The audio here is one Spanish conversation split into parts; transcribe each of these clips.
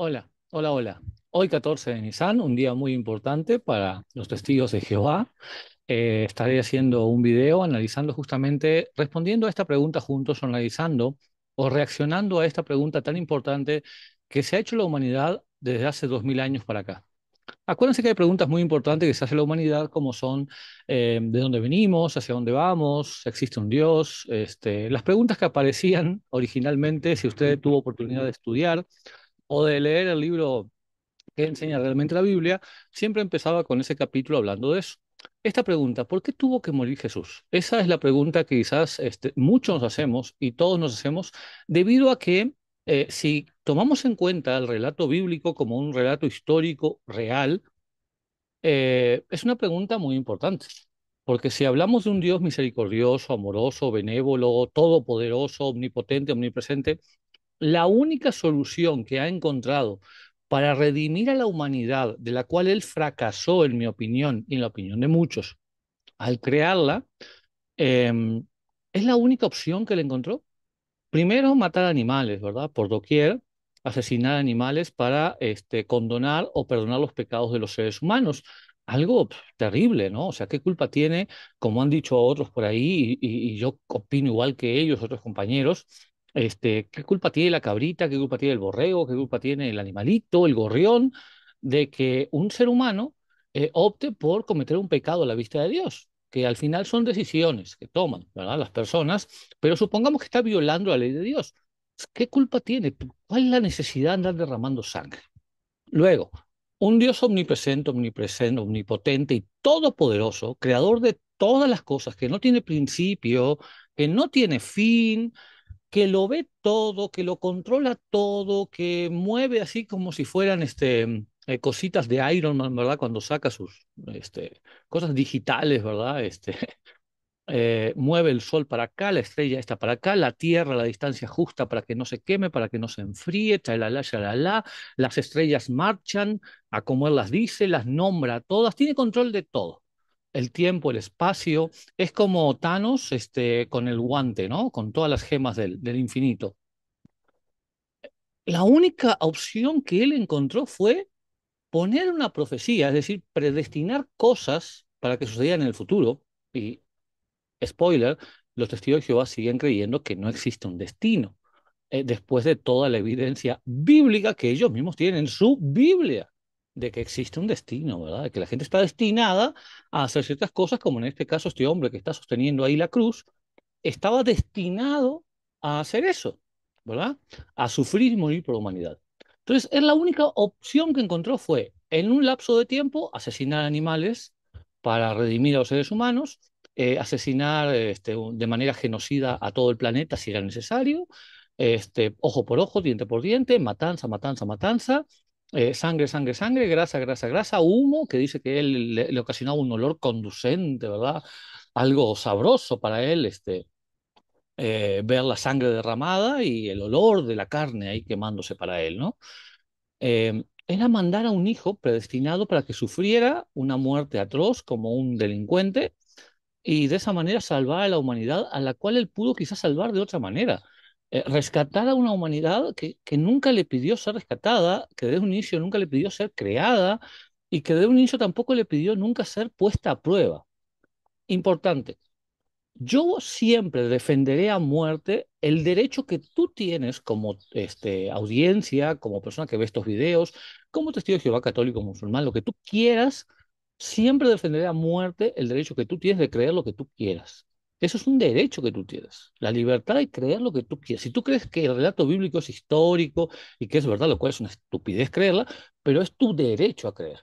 Hola, hola, hola. Hoy 14 de Nisan, un día muy importante para los testigos de Jehová. Estaré haciendo un video analizando justamente, respondiendo a esta pregunta juntos, o analizando o reaccionando a esta pregunta tan importante que se ha hecho la humanidad desde hace 2000 años para acá. Acuérdense que hay preguntas muy importantes que se hace la humanidad, como son de dónde venimos, hacia dónde vamos, existe un Dios, las preguntas que aparecían originalmente, si usted tuvo oportunidad de estudiar o de leer el libro que enseña realmente la Biblia, siempre empezaba con ese capítulo hablando de eso. Esta pregunta, ¿por qué tuvo que morir Jesús? Esa es la pregunta que quizás muchos nos hacemos y todos nos hacemos debido a que si tomamos en cuenta el relato bíblico como un relato histórico real, es una pregunta muy importante. Porque si hablamos de un Dios misericordioso, amoroso, benévolo, todopoderoso, omnipotente, omnipresente, la única solución que ha encontrado para redimir a la humanidad, de la cual él fracasó, en mi opinión y en la opinión de muchos, al crearla, eh, es la única opción que él encontró. Primero, matar animales, ¿verdad? Por doquier, asesinar animales para condonar o perdonar los pecados de los seres humanos. Algo terrible, ¿no? O sea, ¿qué culpa tiene, como han dicho otros por ahí, y yo opino igual que ellos, otros compañeros, qué culpa tiene la cabrita, qué culpa tiene el borrego, qué culpa tiene el animalito, el gorrión, de que un ser humano opte por cometer un pecado a la vista de Dios? Que al final son decisiones que toman, ¿verdad? Las personas, pero supongamos que está violando la ley de Dios. ¿Qué culpa tiene? ¿Cuál es la necesidad de andar derramando sangre? Luego, un Dios omnipresente, omnipresente, omnipotente y todopoderoso, creador de todas las cosas, que no tiene principio, que no tiene fin, que lo ve todo, que lo controla todo, que mueve así como si fueran cositas de Iron Man, ¿verdad? Cuando saca sus cosas digitales, ¿verdad? Mueve el sol para acá, la estrella está para acá, la tierra a la distancia justa para que no se queme, para que no se enfríe, chalala, chalala, las estrellas marchan a como él las dice, las nombra todas, tiene control de todo. El tiempo, el espacio, es como Thanos con el guante, ¿no? Con todas las gemas del infinito. La única opción que él encontró fue poner una profecía, es decir, predestinar cosas para que sucedieran en el futuro. Y spoiler, los testigos de Jehová siguen creyendo que no existe un destino, después de toda la evidencia bíblica que ellos mismos tienen en su Biblia, de que existe un destino, ¿verdad? De que la gente está destinada a hacer ciertas cosas, como en este caso este hombre que está sosteniendo ahí la cruz, estaba destinado a hacer eso, ¿verdad? A sufrir y morir por la humanidad. Entonces, él la única opción que encontró fue, en un lapso de tiempo, asesinar animales para redimir a los seres humanos, asesinar de manera genocida a todo el planeta si era necesario, ojo por ojo, diente por diente, matanza, matanza, matanza, sangre, sangre, sangre, grasa, grasa, grasa, humo, que dice que él le ocasionaba un olor conducente, ¿verdad? Algo sabroso para él, ver la sangre derramada y el olor de la carne ahí quemándose para él, ¿no? Era mandar a un hijo predestinado para que sufriera una muerte atroz como un delincuente y de esa manera salvar a la humanidad a la cual él pudo quizás salvar de otra manera. Rescatar a una humanidad que nunca le pidió ser rescatada, que desde un inicio nunca le pidió ser creada y que de un inicio tampoco le pidió nunca ser puesta a prueba. Importante. Yo siempre defenderé a muerte el derecho que tú tienes como audiencia, como persona que ve estos videos, como testigo de Jehová católico, musulmán, lo que tú quieras, siempre defenderé a muerte el derecho que tú tienes de creer lo que tú quieras. Eso es un derecho que tú tienes, la libertad de creer lo que tú quieras. Si tú crees que el relato bíblico es histórico y que es verdad, lo cual es una estupidez creerla, pero es tu derecho a creer.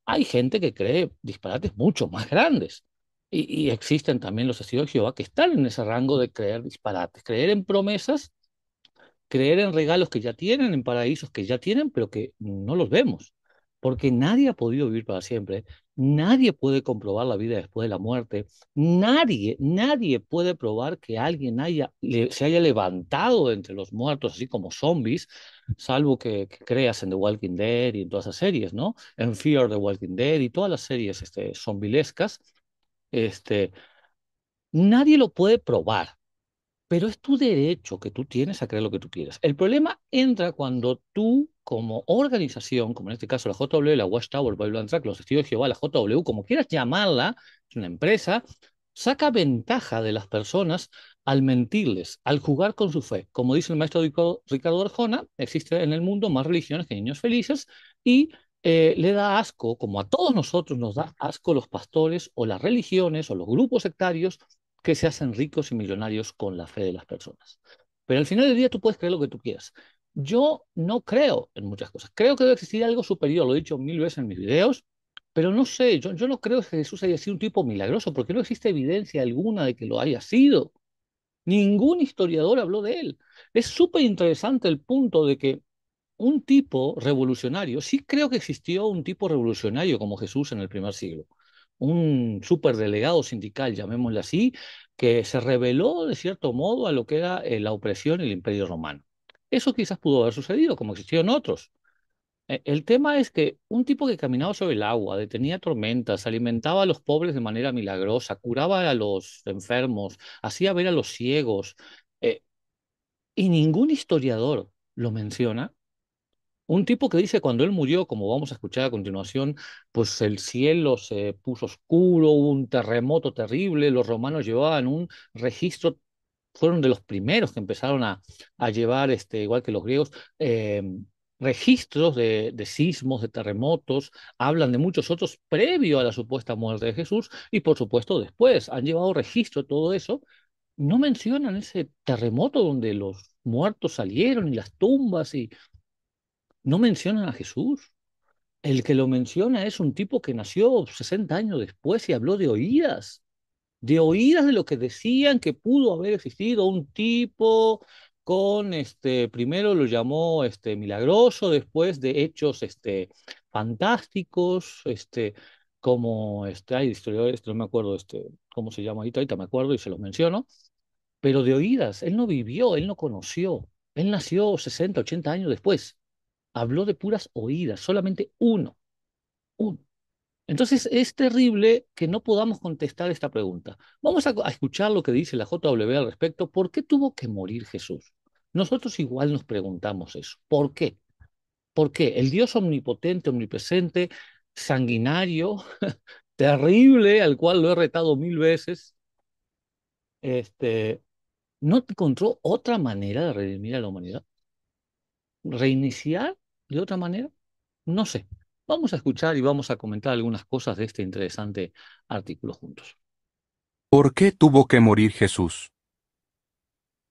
Hay gente que cree disparates mucho más grandes. Y existen también los testigos de Jehová que están en ese rango de creer disparates, creer en promesas, creer en regalos que ya tienen, en paraísos que ya tienen, pero que no los vemos. Porque nadie ha podido vivir para siempre, nadie puede comprobar la vida después de la muerte, nadie puede probar que alguien se haya levantado de entre los muertos, así como zombies, salvo que creas en The Walking Dead y en todas esas series, ¿no? En Fear the Walking Dead y todas las series zombilescas. Este, Nadie lo puede probar. pero es tu derecho que tú tienes a creer lo que tú quieras. El problema entra cuando tú, como organización, como en este caso la JW, la Watchtower, Bible and Tract, los Testigos de Jehová, la JW, como quieras llamarla, es una empresa, saca ventaja de las personas al mentirles, al jugar con su fe. Como dice el maestro Ricardo Arjona, existe en el mundo más religiones que niños felices y le da asco, como a todos nosotros nos da asco los pastores o las religiones o los grupos sectarios que se hacen ricos y millonarios con la fe de las personas. Pero al final del día tú puedes creer lo que tú quieras. Yo no creo en muchas cosas. Creo que debe existir algo superior, lo he dicho mil veces en mis videos, pero no sé, yo no creo que Jesús haya sido un tipo milagroso, porque no existe evidencia alguna de que lo haya sido. Ningún historiador habló de él. Es súper interesante el punto de que un tipo revolucionario, sí creo que existió un tipo revolucionario como Jesús en el primer siglo, un superdelegado sindical, llamémosle así, que se rebeló de cierto modo a lo que era la opresión y el imperio romano. Eso quizás pudo haber sucedido, como existieron otros. El tema es que un tipo que caminaba sobre el agua, detenía tormentas, alimentaba a los pobres de manera milagrosa, curaba a los enfermos, hacía ver a los ciegos, eh, y ningún historiador lo menciona. Un tipo que dice cuando él murió, como vamos a escuchar a continuación, pues el cielo se puso oscuro, hubo un terremoto terrible, los romanos llevaban un registro, fueron de los primeros que empezaron a llevar, igual que los griegos, registros de sismos, de terremotos, hablan de muchos otros previo a la supuesta muerte de Jesús y por supuesto después han llevado registro de todo eso. No mencionan ese terremoto donde los muertos salieron y las tumbas y no mencionan a Jesús. El que lo menciona es un tipo que nació 60 años después y habló de oídas de lo que decían que pudo haber existido un tipo con, primero lo llamó, milagroso, después de hechos, fantásticos, como, hay historiadores, no me acuerdo, cómo se llama ahorita me acuerdo y se los menciono, pero de oídas, él no vivió, él no conoció, él nació 60 80 años después, habló de puras oídas, solamente uno. Entonces es terrible que no podamos contestar esta pregunta. Vamos a escuchar lo que dice la JW al respecto. ¿Por qué tuvo que morir Jesús? Nosotros igual nos preguntamos eso. ¿Por qué? ¿Por qué? El Dios omnipotente, omnipresente, sanguinario, terrible, al cual lo he retado mil veces, este, ¿no encontró otra manera de redimir a la humanidad? ¿Reiniciar de otra manera? No sé. Vamos a escuchar y vamos a comentar algunas cosas de este interesante artículo juntos. ¿Por qué tuvo que morir Jesús?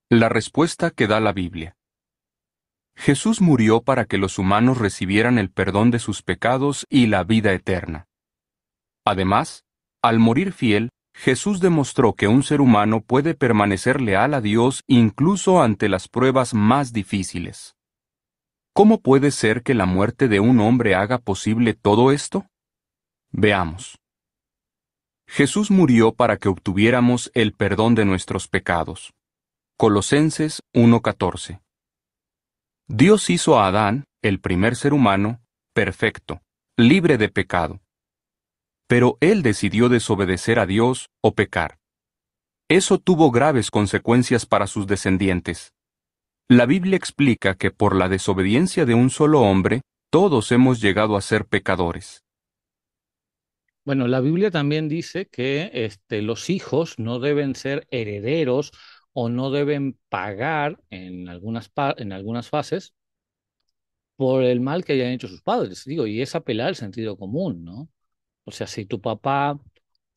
La respuesta que da la Biblia. Jesús murió para que los humanos recibieran el perdón de sus pecados y la vida eterna. Además, al morir fiel, Jesús demostró que un ser humano puede permanecer leal a Dios incluso ante las pruebas más difíciles. ¿Cómo puede ser que la muerte de un hombre haga posible todo esto? Veamos. Jesús murió para que obtuviéramos el perdón de nuestros pecados. Colosenses 1:14. Dios hizo a Adán, el primer ser humano, perfecto, libre de pecado. Pero él decidió desobedecer a Dios o pecar. Eso tuvo graves consecuencias para sus descendientes. La Biblia explica que por la desobediencia de un solo hombre, todos hemos llegado a ser pecadores. Bueno, la Biblia también dice que los hijos no deben ser herederos o no deben pagar en algunas fases por el mal que hayan hecho sus padres. Digo, y es apelar al sentido común, ¿no? O sea, si tu papá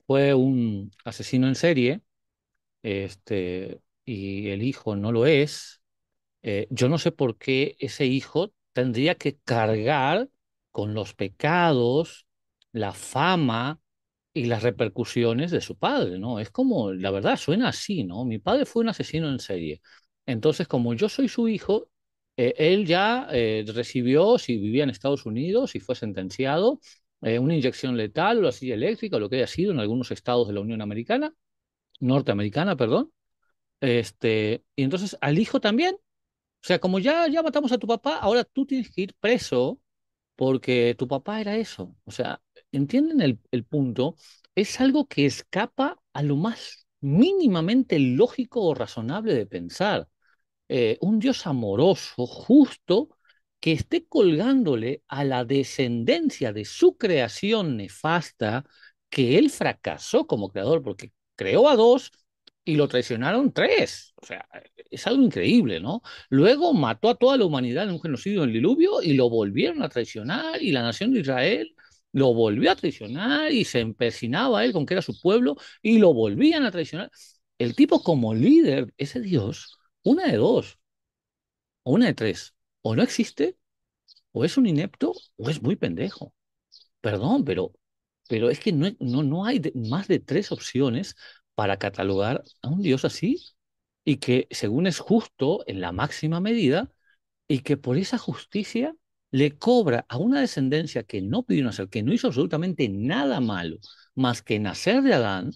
fue un asesino en serie, y el hijo no lo es, yo no sé por qué ese hijo tendría que cargar con los pecados, la fama y las repercusiones de su padre, ¿no? Es como, la verdad, suena así, ¿no? Mi padre fue un asesino en serie. Entonces, como yo soy su hijo, él ya recibió, si vivía en Estados Unidos y fue sentenciado, una inyección letal o la silla eléctrica o lo que haya sido en algunos estados de la Unión Americana, norteamericana, perdón. Y entonces al hijo también. O sea, como ya matamos a tu papá, ahora tú tienes que ir preso porque tu papá era eso. O sea, ¿entienden el punto? Es algo que escapa a lo más mínimamente lógico o razonable de pensar. Un Dios amoroso, justo, que esté colgándole a la descendencia de su creación nefasta, que él fracasó como creador, porque creó a dos y lo traicionaron tres. O sea, es algo increíble, ¿no? Luego mató a toda la humanidad en un genocidio en el diluvio y lo volvieron a traicionar y la nación de Israel lo volvió a traicionar y se empecinaba él con que era su pueblo y lo volvían a traicionar. El tipo como líder, ese Dios, una de dos, o una de tres, o no existe, o es un inepto, o es muy pendejo. Perdón, pero es que no hay más de tres opciones para catalogar a un Dios así y que según es justo en la máxima medida y que por esa justicia le cobra a una descendencia que no pidió nacer, que no hizo absolutamente nada malo más que nacer de Adán,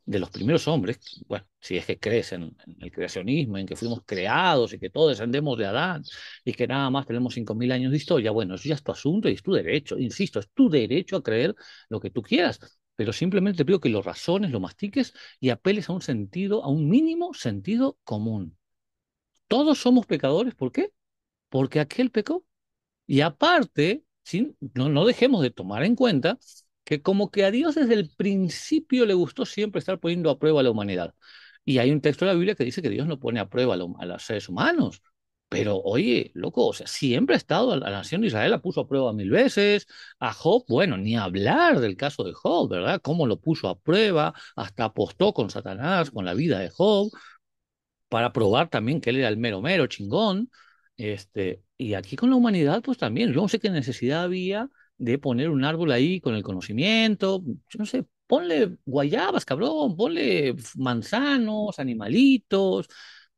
de los primeros hombres, bueno, si es que crees en el creacionismo, en que fuimos creados y que todos descendemos de Adán y que nada más tenemos 5.000 años de historia, bueno, eso ya es tu asunto y es tu derecho, insisto, es tu derecho a creer lo que tú quieras, pero simplemente te pido que lo razones, lo mastiques y apeles a un sentido, a un mínimo sentido común. Todos somos pecadores, ¿por qué? Porque aquel pecó. Y aparte, no dejemos de tomar en cuenta que como que a Dios desde el principio le gustó siempre estar poniendo a prueba a la humanidad. Y hay un texto de la Biblia que dice que Dios no pone a prueba a los seres humanos. Pero oye, loco, o sea, siempre ha estado, a la nación de Israel la puso a prueba 1.000 veces, a Job, bueno, ni hablar del caso de Job, ¿verdad? Cómo lo puso a prueba, hasta apostó con Satanás, con la vida de Job para probar también que él era el mero mero chingón. Y aquí con la humanidad, pues también, yo no sé qué necesidad había de poner un árbol ahí con el conocimiento, yo no sé, ponle guayabas, cabrón, ponle manzanos, animalitos,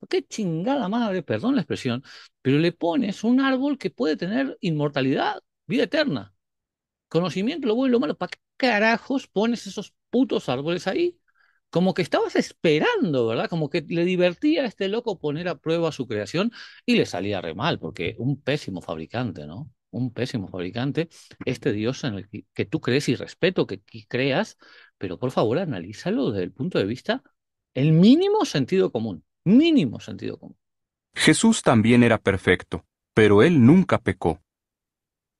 qué chingada madre, perdón la expresión, pero le pones un árbol que puede tener inmortalidad, vida eterna, conocimiento, lo bueno y lo malo, ¿para qué carajos pones esos putos árboles ahí? Como que estabas esperando, ¿verdad? Como que le divertía a este loco poner a prueba su creación y le salía re mal, porque un pésimo fabricante, ¿no? Un pésimo fabricante, este Dios en el que tú crees y respeto que creas, pero por favor analízalo desde el punto de vista, el mínimo sentido común. Jesús también era perfecto, pero él nunca pecó.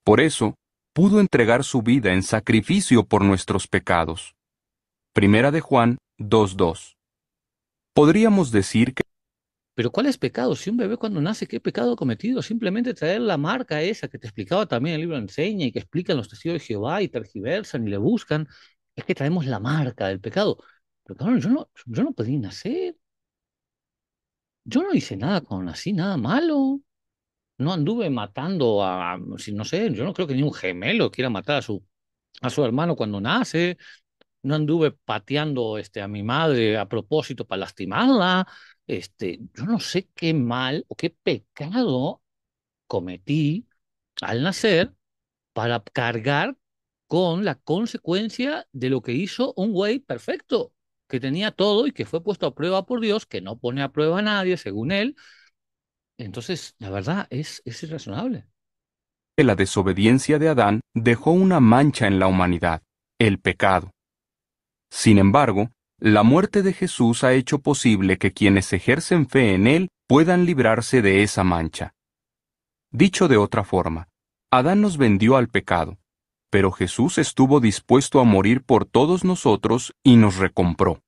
Por eso, pudo entregar su vida en sacrificio por nuestros pecados. Primera de Juan 2:2. Podríamos decir que Pero ¿cuál es pecado? Si un bebé cuando nace, ¿qué pecado ha cometido? Simplemente traer la marca esa que te explicaba también el libro Enseña y que explican los testigos de Jehová y tergiversan y le buscan. Es que traemos la marca del pecado. Pero cabrón, yo no pedí nacer. Yo no hice nada cuando nací, nada malo. No anduve matando si no sé, yo no creo que ni un gemelo quiera matar a su hermano cuando nace. No anduve pateando a mi madre a propósito para lastimarla. Yo no sé qué mal o qué pecado cometí al nacer para cargar con la consecuencia de lo que hizo un güey perfecto, que tenía todo y que fue puesto a prueba por Dios, que no pone a prueba a nadie, según él. Entonces, la verdad es irrazonable. la desobediencia de Adán dejó una mancha en la humanidad, el pecado. Sin embargo, la muerte de Jesús ha hecho posible que quienes ejercen fe en Él puedan librarse de esa mancha. Dicho de otra forma, Adán nos vendió al pecado, pero Jesús estuvo dispuesto a morir por todos nosotros y nos recompró.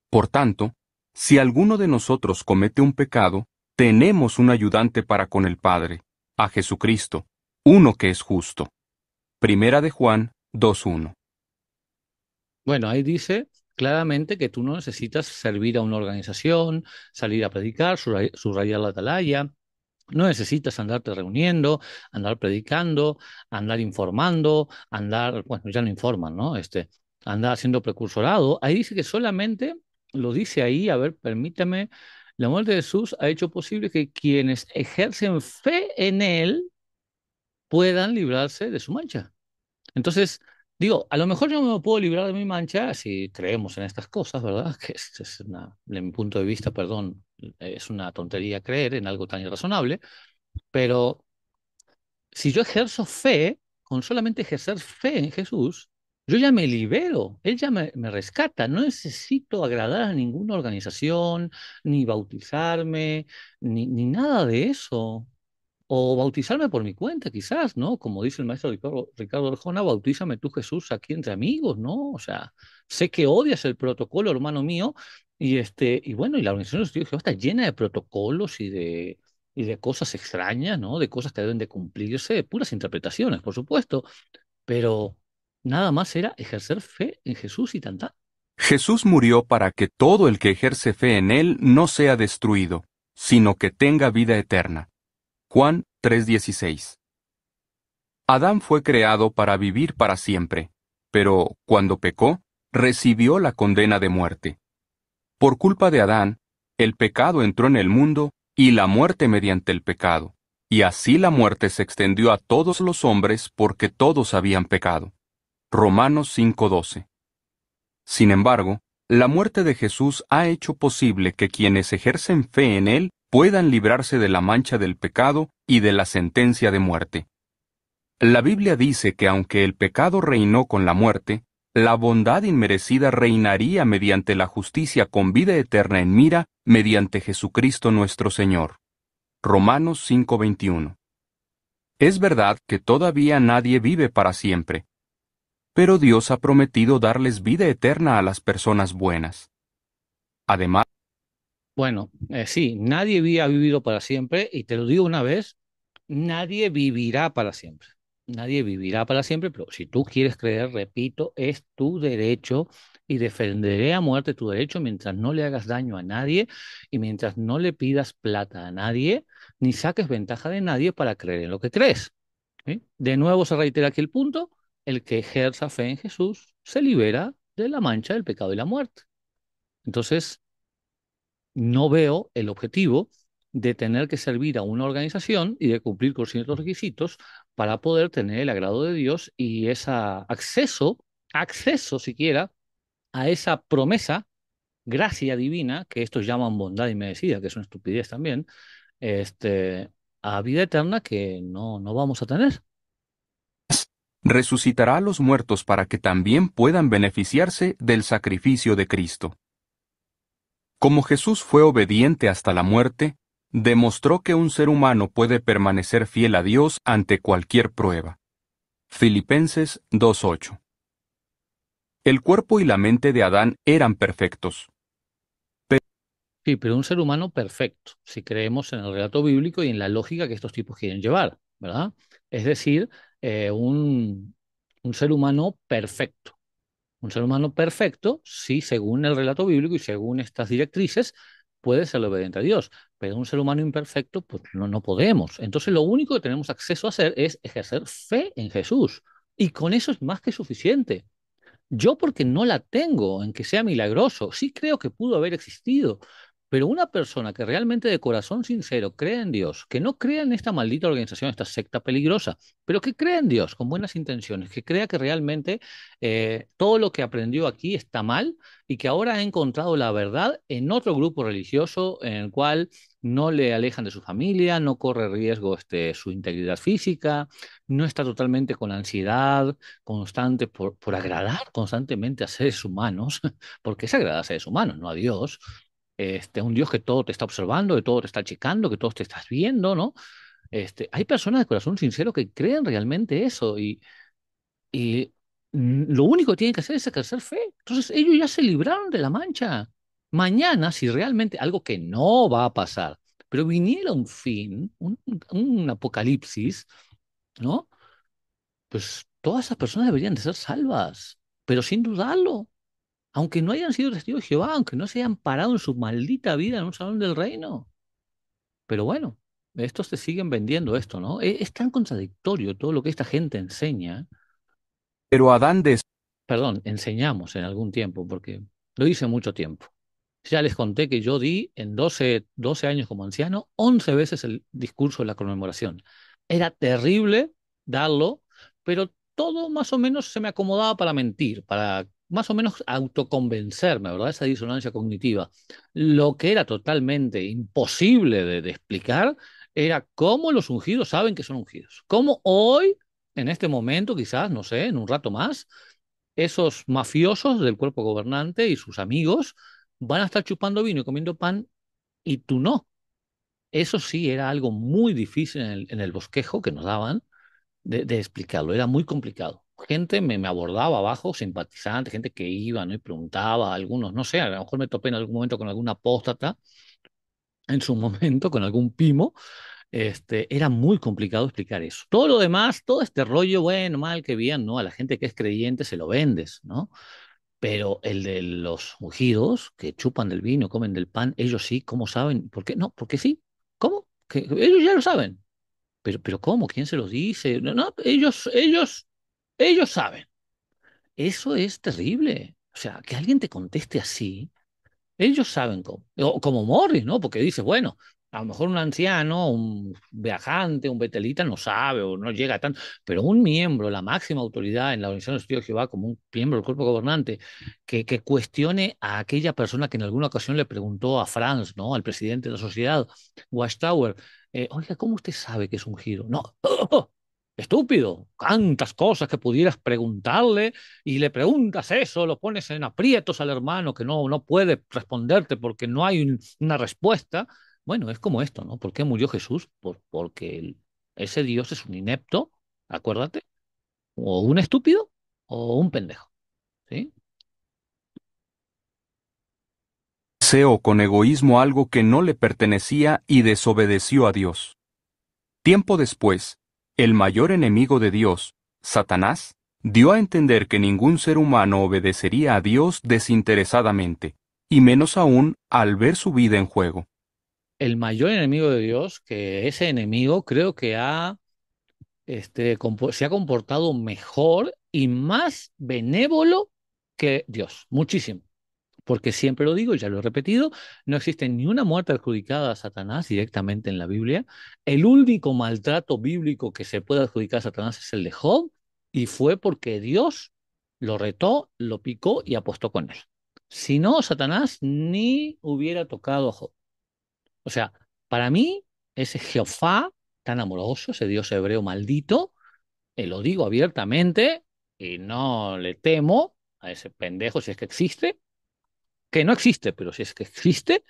Por tanto, si alguno de nosotros comete un pecado, tenemos un ayudante para con el Padre, a Jesucristo, uno que es justo. Primera de Juan 2:1. Bueno, ahí dice claramente que tú no necesitas servir a una organización, salir a predicar, subrayar la atalaya. No necesitas andarte reuniendo, andar predicando, andar informando, bueno, ya no informan, ¿no? Andar haciendo precursorado. Ahí dice que solamente, lo dice ahí, a ver, permítame, la muerte de Jesús ha hecho posible que quienes ejercen fe en Él puedan librarse de su mancha. Entonces, digo, a lo mejor yo no me puedo librar de mi mancha si creemos en estas cosas, ¿verdad? Que de mi punto de vista, perdón, es una tontería creer en algo tan irrazonable. Pero si yo ejerzo fe, con solamente ejercer fe en Jesús, Yo ya me libero, Él ya me rescata, no necesito agradar a ninguna organización, ni bautizarme, ni nada de eso. O bautizarme por mi cuenta, quizás, ¿no? Como dice el maestro Ricardo Arjona, bautízame tú, Jesús, aquí entre amigos, ¿no? O sea, sé que odias el protocolo, hermano mío, y bueno, y la Organización de los Testigos de Jehová está llena de protocolos y de cosas extrañas, ¿no? De cosas que deben de cumplirse, puras interpretaciones, por supuesto, pero nada más era ejercer fe en Jesús y tanta. Jesús murió para que todo el que ejerce fe en Él no sea destruido, sino que tenga vida eterna. Juan 3:16. Adán fue creado para vivir para siempre, pero cuando pecó, recibió la condena de muerte. Por culpa de Adán, el pecado entró en el mundo y la muerte mediante el pecado, y así la muerte se extendió a todos los hombres porque todos habían pecado. Romanos 5:12. Sin embargo, la muerte de Jesús ha hecho posible que quienes ejercen fe en Él puedan librarse de la mancha del pecado y de la sentencia de muerte. La Biblia dice que aunque el pecado reinó con la muerte, la bondad inmerecida reinaría mediante la justicia con vida eterna en mira mediante Jesucristo nuestro Señor. Romanos 5:21. Es verdad que todavía nadie vive para siempre, pero Dios ha prometido darles vida eterna a las personas buenas. Además, Bueno, sí, nadie había vivido para siempre, y te lo digo una vez, nadie vivirá para siempre. Nadie vivirá para siempre, pero si tú quieres creer, repito, es tu derecho y defenderé a muerte tu derecho mientras no le hagas daño a nadie y mientras no le pidas plata a nadie, ni saques ventaja de nadie para creer en lo que crees. ¿Sí? De nuevo se reitera aquí el punto, el que ejerza fe en Jesús se libera de la mancha del pecado y la muerte. Entonces, no veo el objetivo de tener que servir a una organización y de cumplir con ciertos requisitos para poder tener el agrado de Dios y ese acceso siquiera a esa promesa, gracia divina, que estos llaman bondad inmerecida, que es una estupidez también, este, a vida eterna que no vamos a tener. resucitará a los muertos para que también puedan beneficiarse del sacrificio de Cristo. Como Jesús fue obediente hasta la muerte, demostró que un ser humano puede permanecer fiel a Dios ante cualquier prueba. Filipenses 2:8. El cuerpo y la mente de Adán eran perfectos. Sí, pero un ser humano perfecto, si creemos en el relato bíblico y en la lógica que estos tipos quieren llevar, ¿verdad? Es decir, un ser humano perfecto. Un ser humano perfecto, sí, según el relato bíblico y según estas directrices, puede ser obediente a Dios, pero un ser humano imperfecto, pues no podemos. Entonces, lo único que tenemos acceso a hacer es ejercer fe en Jesús. Y con eso es más que suficiente. Yo porque no la tengo en que sea milagroso, sí creo que pudo haber existido, pero una persona que realmente de corazón sincero cree en Dios, que no crea en esta maldita organización, esta secta peligrosa, pero que cree en Dios con buenas intenciones, que crea que realmente todo lo que aprendió aquí está mal y que ahora ha encontrado la verdad en otro grupo religioso en el cual no le alejan de su familia, no corre riesgo su integridad física, no está totalmente con ansiedad constante por agradar constantemente a seres humanos, porque es agradar a seres humanos, no a Dios. Un Dios que todo te está observando, que todo te está checando, que todo te estás viendo, ¿no? Hay personas de corazón sincero que creen realmente eso y lo único que tienen que hacer es ejercer fe. Entonces ellos ya se libraron de la mancha. Mañana, si realmente algo que no va a pasar, pero viniera un fin, un apocalipsis, ¿no? Pues todas esas personas deberían de ser salvas, pero sin dudarlo, aunque no hayan sido testigos de Jehová, aunque no se hayan parado en su maldita vida en un salón del reino. Pero bueno, estos te siguen vendiendo esto, ¿no? Es tan contradictorio todo lo que esta gente enseña. Pero Adán des Perdón, enseñamos en algún tiempo, porque lo hice mucho tiempo. Ya les conté que yo di en doce años como anciano 11 veces el discurso de la conmemoración. Era terrible darlo, pero todo más o menos se me acomodaba para mentir, para más o menos autoconvencerme, ¿verdad? Esa disonancia cognitiva. Lo que era totalmente imposible de explicar era cómo los ungidos saben que son ungidos. Cómo hoy, en este momento, quizás, no sé, en un rato más, esos mafiosos del cuerpo gobernante y sus amigos van a estar chupando vino y comiendo pan y tú no. Eso sí era algo muy difícil en el bosquejo que nos daban de explicarlo, era muy complicado. Gente me abordaba abajo, simpatizante, gente que iba, ¿no? Y preguntaba, algunos, no sé, a lo mejor me topé en algún momento con algún apóstata, en su momento, con algún pimo, era muy complicado explicar eso. Todo lo demás, todo este rollo, bueno, mal, que bien, ¿no? A la gente que es creyente se lo vendes, ¿no? Pero el de los ungidos, que chupan del vino, comen del pan, ellos sí, ¿cómo saben? ¿Por qué? No, porque sí. ¿Cómo? Que ellos ya lo saben. Pero ¿cómo? ¿Quién se los dice? No, no, ellos saben. Eso es terrible. O sea, que alguien te conteste así, ellos saben cómo. O como Morris, ¿no? Porque dice, bueno, a lo mejor un anciano, un viajante, un betelita no sabe o no llega tanto, pero un miembro, la máxima autoridad en la Organización de los Testigos de Jehová, como un miembro del cuerpo gobernante, que cuestione a aquella persona que en alguna ocasión le preguntó a Franz, ¿no? Al presidente de la sociedad, Watchtower, oiga, ¿cómo usted sabe que es ungido? No, estúpido, tantas cosas que pudieras preguntarle y le preguntas eso, lo pones en aprietos al hermano que no puede responderte porque no hay una respuesta. Bueno, es como esto, ¿no? ¿Por qué murió Jesús? Porque ese Dios es un inepto, acuérdate, o un estúpido o un pendejo, ¿sí? Deseó con egoísmo algo que no le pertenecía y desobedeció a Dios. Tiempo después, el mayor enemigo de Dios, Satanás, dio a entender que ningún ser humano obedecería a Dios desinteresadamente, y menos aún al ver su vida en juego. El mayor enemigo de Dios, que ese enemigo creo que se ha comportado mejor y más benévolo que Dios, muchísimo. Porque siempre lo digo y ya lo he repetido, no existe ni una muerte adjudicada a Satanás directamente en la Biblia. El único maltrato bíblico que se puede adjudicar a Satanás es el de Job, y fue porque Dios lo retó, lo picó y apostó con él. Si no, Satanás ni hubiera tocado a Job. O sea, para mí, ese Jehová tan amoroso, ese Dios hebreo maldito, lo digo abiertamente y no le temo a ese pendejo si es que existe, que no existe, pero si es que existe,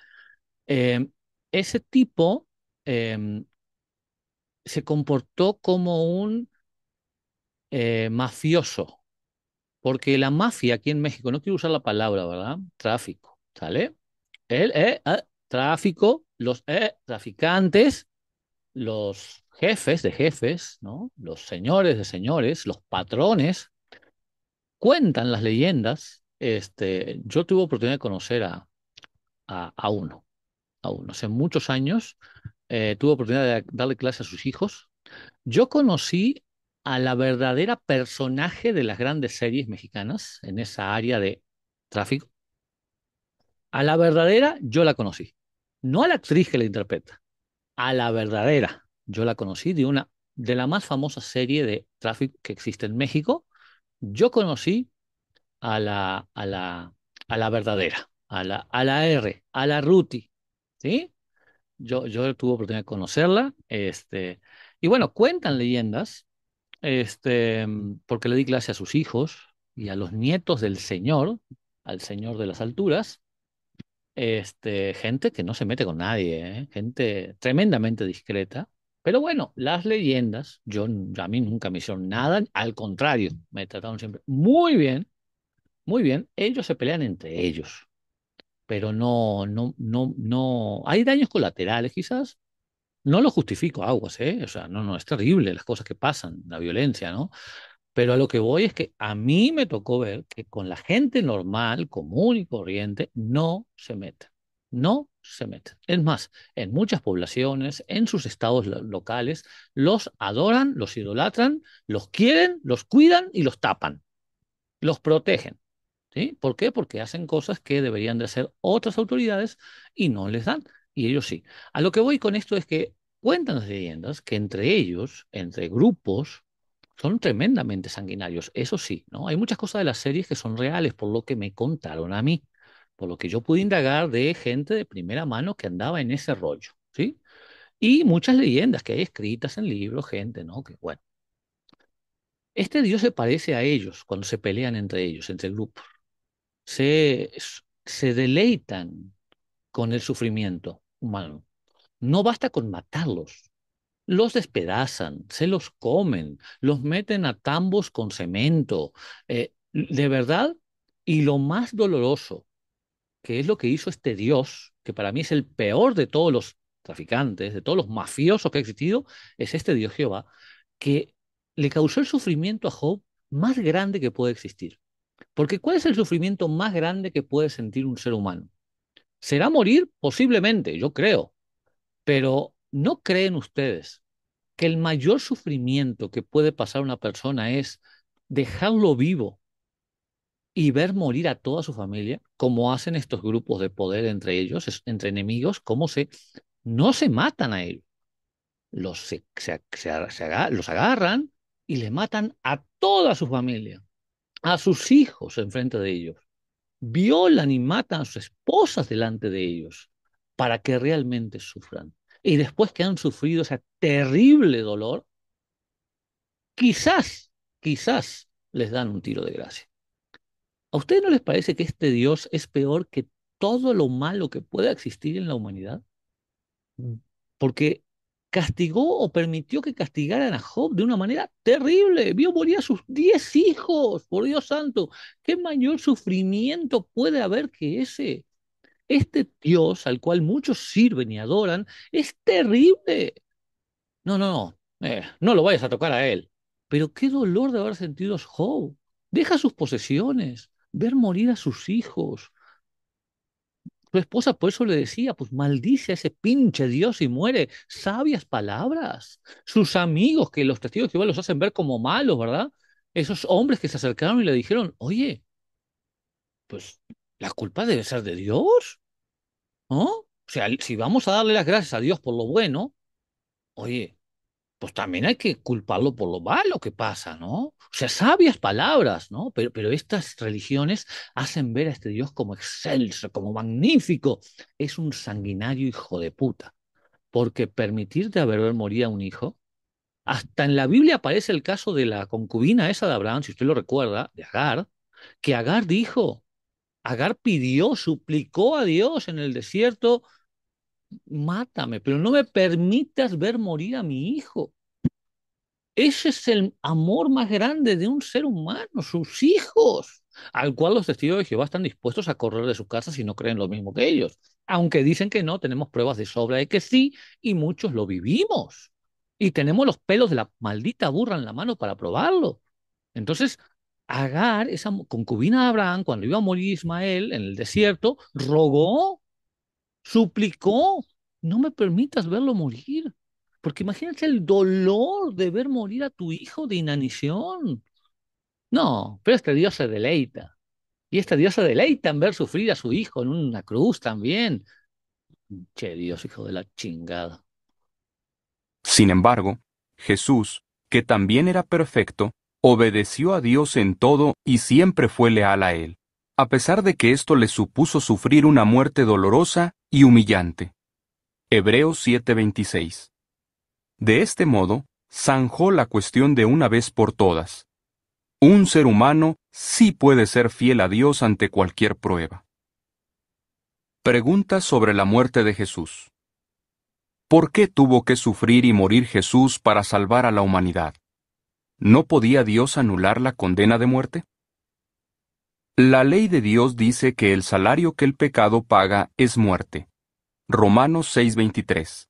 eh, ese tipo eh, se comportó como un mafioso, porque la mafia aquí en México, no quiero usar la palabra, ¿verdad? Tráfico, ¿sale? Tráfico, los traficantes, los jefes de jefes, ¿no? Los señores de señores, los patrones, cuentan las leyendas. Yo tuve oportunidad de conocer a uno, hace muchos años. Tuve oportunidad de darle clase a sus hijos. Yo conocí a la verdadera personaje de las grandes series mexicanas en esa área de tráfico. A la verdadera yo la conocí. No a la actriz que la interpreta, a la verdadera. Yo la conocí de la más famosa serie de tráfico que existe en México. Yo conocí a a la verdadera, a la R, a la Ruti, ¿sí? Yo tuve oportunidad de conocerla, y bueno, cuentan leyendas, porque le di clase a sus hijos y a los nietos del Señor, al Señor de las alturas, gente que no se mete con nadie, ¿eh? Gente tremendamente discreta. Pero bueno, las leyendas, a mí nunca me hicieron nada, al contrario, me trataron siempre muy bien, muy bien. Ellos se pelean entre ellos, pero no. Hay daños colaterales, quizás. No lo justifico, aguas, ¿eh? O sea, no, es terrible las cosas que pasan, la violencia, ¿no? Pero a lo que voy es que a mí me tocó ver que con la gente normal, común y corriente, no se meten. No se meten. Es más, en muchas poblaciones, en sus estados locales, los adoran, los idolatran, los quieren, los cuidan y los tapan, los protegen. ¿Sí? ¿Por qué? Porque hacen cosas que deberían de hacer otras autoridades y no les dan, y ellos sí. A lo que voy con esto es que cuentan las leyendas que entre ellos, entre grupos, son tremendamente sanguinarios. Eso sí, ¿no? Hay muchas cosas de las series que son reales, por lo que me contaron a mí, por lo que yo pude indagar de gente de primera mano que andaba en ese rollo, ¿sí? Y muchas leyendas que hay escritas en libros, gente, ¿no? Que bueno. Este Dios se parece a ellos cuando se pelean entre ellos, entre grupos. Se, se deleitan con el sufrimiento humano. No basta con matarlos. Los despedazan, se los comen, los meten a tambos con cemento. De verdad, y lo más doloroso, que es lo que hizo este Dios, que para mí es el peor de todos los traficantes, de todos los mafiosos que ha existido, es este Dios Jehová, que le causó el sufrimiento a Job más grande que puede existir. Porque ¿cuál es el sufrimiento más grande que puede sentir un ser humano? ¿Será morir? Posiblemente, yo creo. Pero ¿no creen ustedes que el mayor sufrimiento que puede pasar una persona es dejarlo vivo y ver morir a toda su familia, como hacen estos grupos de poder entre ellos, entre enemigos, no se matan a ellos, los agarran y le matan a toda su familia, a sus hijos enfrente de ellos, violan y matan a sus esposas delante de ellos para que realmente sufran. Y después que han sufrido ese terrible dolor, quizás, quizás les dan un tiro de gracia. ¿A ustedes no les parece que este Dios es peor que todo lo malo que pueda existir en la humanidad? Mm. Porque castigó o permitió que castigaran a Job de una manera terrible. Vio morir a sus 10 hijos, por Dios santo. ¿Qué mayor sufrimiento puede haber que ese? Este Dios al cual muchos sirven y adoran es terrible. No, no, no, no lo vayas a tocar a él. Pero qué dolor de haber sentido Job. Deja sus posesiones, ver morir a sus hijos. Su esposa por eso le decía, pues maldice a ese pinche Dios y muere. Sabias palabras. Sus amigos, que los testigos de Jehová los hacen ver como malos, ¿verdad? Esos hombres que se acercaron y le dijeron, oye, pues la culpa debe ser de Dios, ¿no? O sea, si vamos a darle las gracias a Dios por lo bueno, oye, pues también hay que culparlo por lo malo que pasa, ¿no? O sea, sabias palabras, ¿no? Pero estas religiones hacen ver a este Dios como excelso, como magnífico. Es un sanguinario hijo de puta, porque permitirte a ver morir a un hijo, hasta en la Biblia aparece el caso de la concubina esa de Abraham, si usted lo recuerda, de Agar, que Agar dijo, Agar pidió, suplicó a Dios en el desierto, mátame, pero no me permitas ver morir a mi hijo. Ese es el amor más grande de un ser humano, sus hijos, al cual los testigos de Jehová están dispuestos a correr de su casa si no creen lo mismo que ellos. Aunque dicen que no, tenemos pruebas de sobra de que sí, y muchos lo vivimos. Y tenemos los pelos de la maldita burra en la mano para probarlo. Entonces, Agar, esa concubina de Abraham, cuando iba a morir Ismael en el desierto, rogó, suplicó, no me permitas verlo morir, porque imagínate el dolor de ver morir a tu hijo de inanición. No, pero este Dios se deleita, y este Dios se deleita en ver sufrir a su hijo en una cruz también. Che, Dios, hijo de la chingada. Sin embargo, Jesús, que también era perfecto, obedeció a Dios en todo y siempre fue leal a Él, a pesar de que esto le supuso sufrir una muerte dolorosa y humillante. Hebreos 7:26. De este modo, zanjó la cuestión de una vez por todas. Un ser humano sí puede ser fiel a Dios ante cualquier prueba. Pregunta sobre la muerte de Jesús. ¿Por qué tuvo que sufrir y morir Jesús para salvar a la humanidad? ¿No podía Dios anular la condena de muerte? La ley de Dios dice que el salario que el pecado paga es muerte. Romanos 6:23.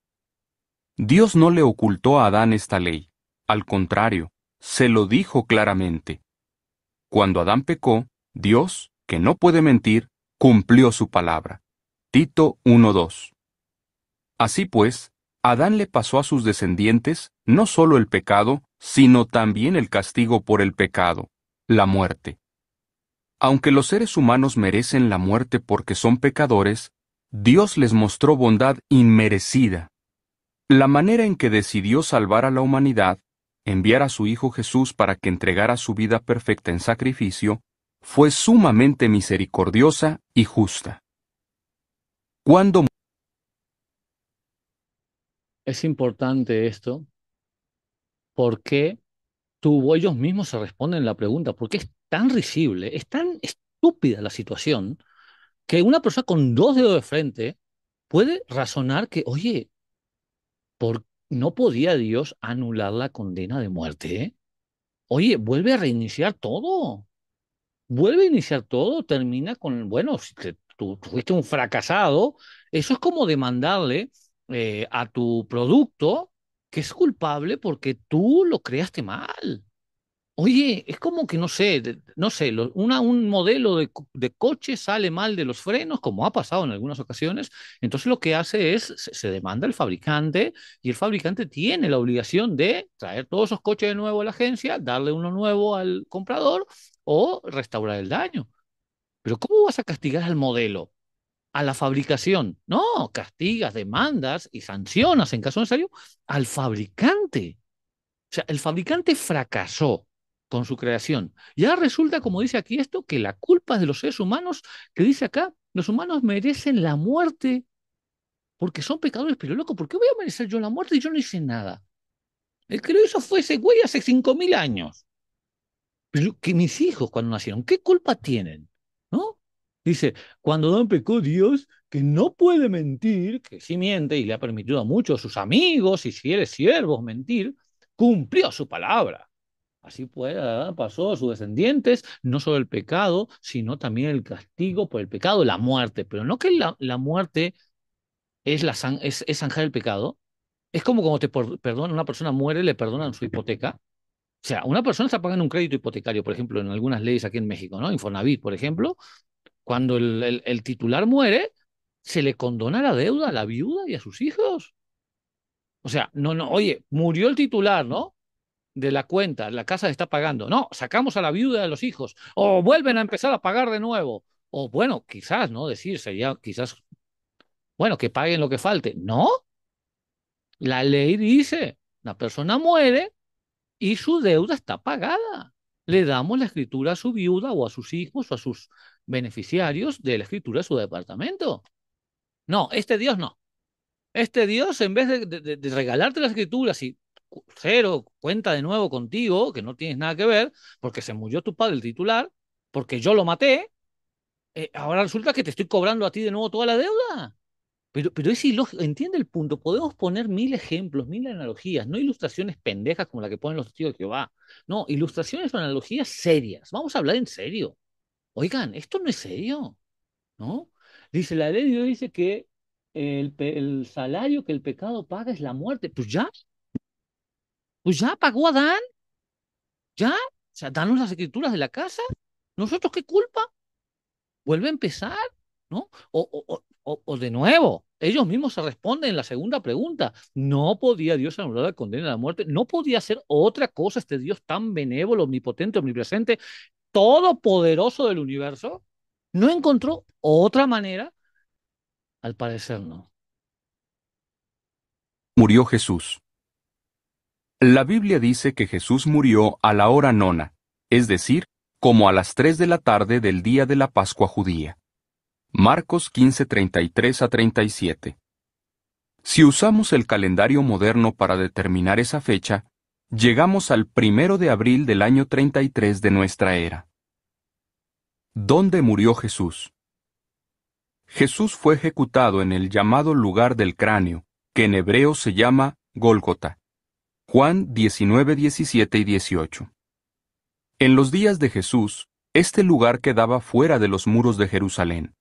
Dios no le ocultó a Adán esta ley. Al contrario, se lo dijo claramente. Cuando Adán pecó, Dios, que no puede mentir, cumplió su palabra. Tito 1:2. Así pues, Adán le pasó a sus descendientes no solo el pecado, sino también el castigo por el pecado, la muerte. Aunque los seres humanos merecen la muerte porque son pecadores, Dios les mostró bondad inmerecida. La manera en que decidió salvar a la humanidad, enviar a su Hijo Jesús para que entregara su vida perfecta en sacrificio, fue sumamente misericordiosa y justa. Cuando Es importante esto. ¿Por qué? ellos mismos se responden la pregunta, porque es tan risible, es tan estúpida la situación, que una persona con dos dedos de frente puede razonar que, oye, ¿no podía Dios anular la condena de muerte? Oye, vuelve a reiniciar todo. Vuelve a iniciar todo, termina con, bueno, si tú fuiste un fracasado, eso es como demandarle a tu producto que es culpable porque tú lo creaste mal. Oye, es como que no sé, no sé, un modelo de coche sale mal de los frenos, como ha pasado en algunas ocasiones, entonces lo que hace es, se demanda al fabricante y el fabricante tiene la obligación de traer todos esos coches de nuevo a la agencia, darle uno nuevo al comprador o restaurar el daño. Pero ¿cómo vas a castigar al modelo? A la fabricación. No, castigas, demandas y sancionas en caso necesario al fabricante. O sea, el fabricante fracasó con su creación. Ya resulta, como dice aquí esto, que la culpa es de los seres humanos, que dice acá, los humanos merecen la muerte porque son pecadores, pero loco, ¿por qué voy a merecer yo la muerte y yo no hice nada? El que lo hizo fue ese güey hace 5.000 años. Pero que mis hijos cuando nacieron, ¿qué culpa tienen? ¿No? Dice, cuando Adán pecó, Dios, que no puede mentir, que sí miente y le ha permitido a muchos sus amigos y fieles siervos mentir, cumplió su palabra. Así pues, Adán pasó a sus descendientes no solo el pecado, sino también el castigo por el pecado, la muerte. Pero no que la muerte es zanjar el pecado. Es como cuando perdona, una persona muere, le perdonan su hipoteca. O sea, una persona está pagando un crédito hipotecario, por ejemplo, en algunas leyes aquí en México, ¿no? Infonavit, por ejemplo, cuando el titular muere, se le condona la deuda a la viuda y a sus hijos. O sea, no, no, oye, murió el titular, ¿no? De la cuenta, la casa está pagando. No, sacamos a la viuda y a los hijos. O vuelven a empezar a pagar de nuevo. O bueno, quizás, ¿no? Decir, sería quizás, bueno, que paguen lo que falte. No, la ley dice, la persona muere y su deuda está pagada. Le damos la escritura a su viuda o a sus hijos o a sus beneficiarios de la escritura de su departamento. No, este Dios no. Este Dios, en vez de regalarte las escrituras y cero, cuenta de nuevo contigo, que no tienes nada que ver, porque se murió tu padre, el titular, porque yo lo maté, ahora resulta que te estoy cobrando a ti de nuevo toda la deuda. Pero es ilógico, entiende el punto. Podemos poner mil ejemplos, mil analogías, no ilustraciones pendejas como la que ponen los testigos de Jehová. No, ilustraciones o analogías serias. Vamos a hablar en serio. Oigan, esto no es serio, ¿no? Dice, la ley de Dios dice que el salario que el pecado paga es la muerte. Pues ya pagó Adán, ya. O sea, danos las escrituras de la casa. ¿Nosotros qué culpa? Vuelve a empezar, ¿no? O de nuevo, ellos mismos se responden en la segunda pregunta. ¿No podía Dios anular la condena a la muerte? ¿No podía hacer otra cosa este Dios tan benévolo, omnipotente, omnipresente, todopoderoso del universo? ¿No encontró otra manera? Al parecer no. Murió Jesús. La Biblia dice que Jesús murió a la hora nona, es decir, como a las 3 de la tarde del día de la Pascua judía. Marcos 15:33-37. Si usamos el calendario moderno para determinar esa fecha, llegamos al 1 de abril del año 33 de nuestra era. ¿Dónde murió Jesús? Jesús fue ejecutado en el llamado lugar del cráneo, que en hebreo se llama Gólgota. Juan 19:17 y 18. En los días de Jesús, este lugar quedaba fuera de los muros de Jerusalén.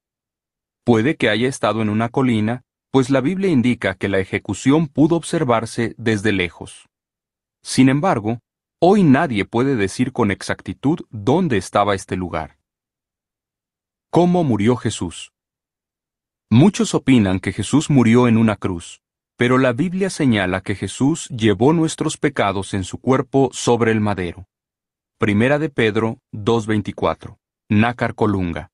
Puede que haya estado en una colina, pues la Biblia indica que la ejecución pudo observarse desde lejos. Sin embargo, hoy nadie puede decir con exactitud dónde estaba este lugar. ¿Cómo murió Jesús? Muchos opinan que Jesús murió en una cruz, pero la Biblia señala que Jesús llevó nuestros pecados en su cuerpo sobre el madero. Primera de Pedro 2:24. Nácar Colunga.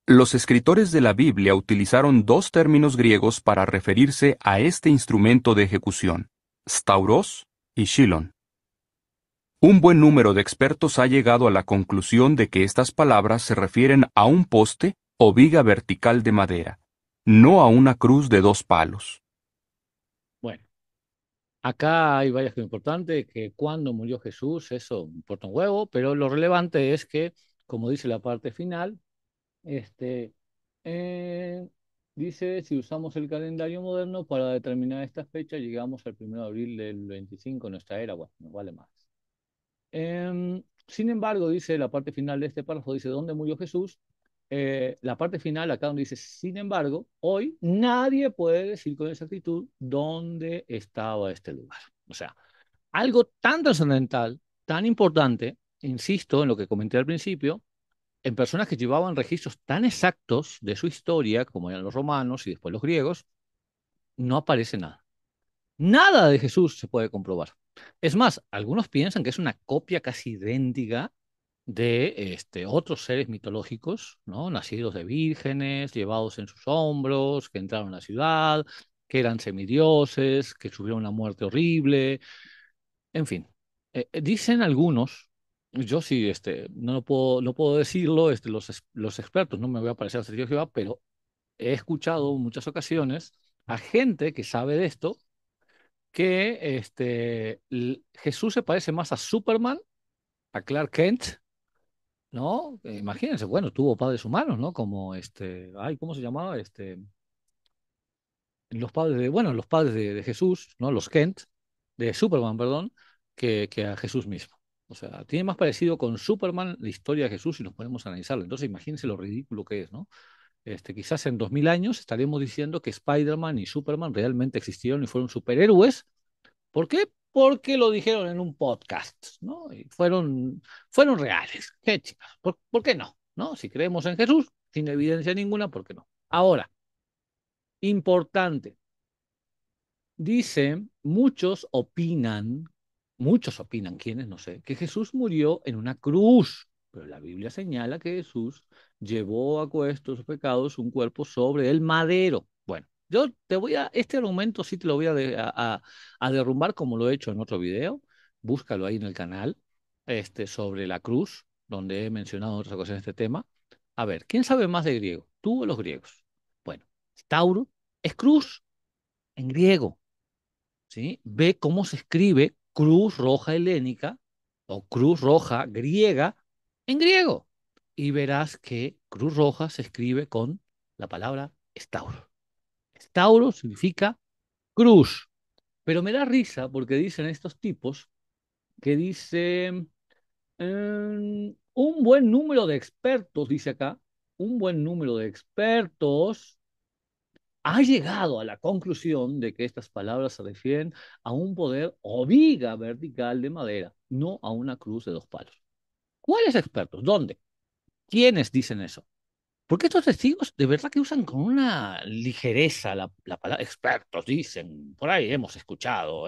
Los escritores de la Biblia utilizaron dos términos griegos para referirse a este instrumento de ejecución: stauros y shilon. Un buen número de expertos ha llegado a la conclusión de que estas palabras se refieren a un poste o viga vertical de madera, no a una cruz de dos palos. Bueno, Acá hay varias cosas importantes, que cuando murió Jesús, eso importa un huevo, pero lo relevante es que, como dice la parte final, este, eh, dice, si usamos el calendario moderno para determinar esta fecha, llegamos al 1 de abril del 25 de nuestra era, bueno, no vale más. Sin embargo, dice la parte final de este párrafo, dice, ¿dónde murió Jesús? La parte final, acá donde dice, sin embargo, hoy nadie puede decir con exactitud dónde estaba este lugar. O sea, algo tan trascendental, tan importante, insisto en lo que comenté al principio, en personas que llevaban registros tan exactos de su historia, como eran los romanos y después los griegos, no aparece nada. Nada de Jesús se puede comprobar. Es más, algunos piensan que es una copia casi idéntica de otros seres mitológicos, ¿no? Nacidos de vírgenes, llevados en sus hombros, que entraron a la ciudad, que eran semidioses, que sufrieron una muerte horrible, en fin. Dicen algunos, yo sí no puedo decirlo, los expertos, no me voy a parecer a Sergio Jehová, pero he escuchado en muchas ocasiones a gente que sabe de esto que Jesús se parece más a Superman, a Clark Kent, ¿no? Imagínense, bueno, tuvo padres humanos, ¿no? Como ay, ¿cómo se llamaba? Los padres de Jesús, ¿no? Los Kent, de Superman, perdón, que a Jesús mismo. O sea, tiene más parecido con Superman la historia de Jesús si nos ponemos a analizarlo. Entonces, imagínense lo ridículo que es, ¿no? Quizás en 2000 años estaremos diciendo que Spider-Man y Superman realmente existieron y fueron superhéroes. ¿Por qué? Porque lo dijeron en un podcast, ¿no? Y fueron reales. ¿Qué chicas? ¿Por qué no? ¿No? Si creemos en Jesús, sin evidencia ninguna, ¿por qué no? Ahora, importante. Dice, muchos opinan, ¿quiénes? No sé, que Jesús murió en una cruz, pero la Biblia señala que Jesús llevó a cuestos sus pecados un cuerpo sobre el madero. Bueno, este argumento sí te lo voy a derrumbar como lo he hecho en otro video, búscalo ahí en el canal, sobre la cruz, donde he mencionado en otras ocasiones este tema. A ver, ¿quién sabe más de griego? ¿Tú o los griegos? Bueno, Tauro es cruz en griego. ¿Sí? Ve cómo se escribe Cruz Roja Helénica o Cruz Roja griega en griego. Y verás que Cruz Roja se escribe con la palabra estauro. Estauro significa cruz. Pero me da risa porque dicen estos tipos que dicen un buen número de expertos, dice acá, un buen número de expertos ha llegado a la conclusión de que estas palabras se refieren a un poder o viga vertical de madera, no a una cruz de dos palos. ¿Cuáles expertos? ¿Dónde? ¿Quiénes dicen eso? Porque estos testigos de verdad que usan con una ligereza la palabra expertos, dicen, por ahí hemos escuchado,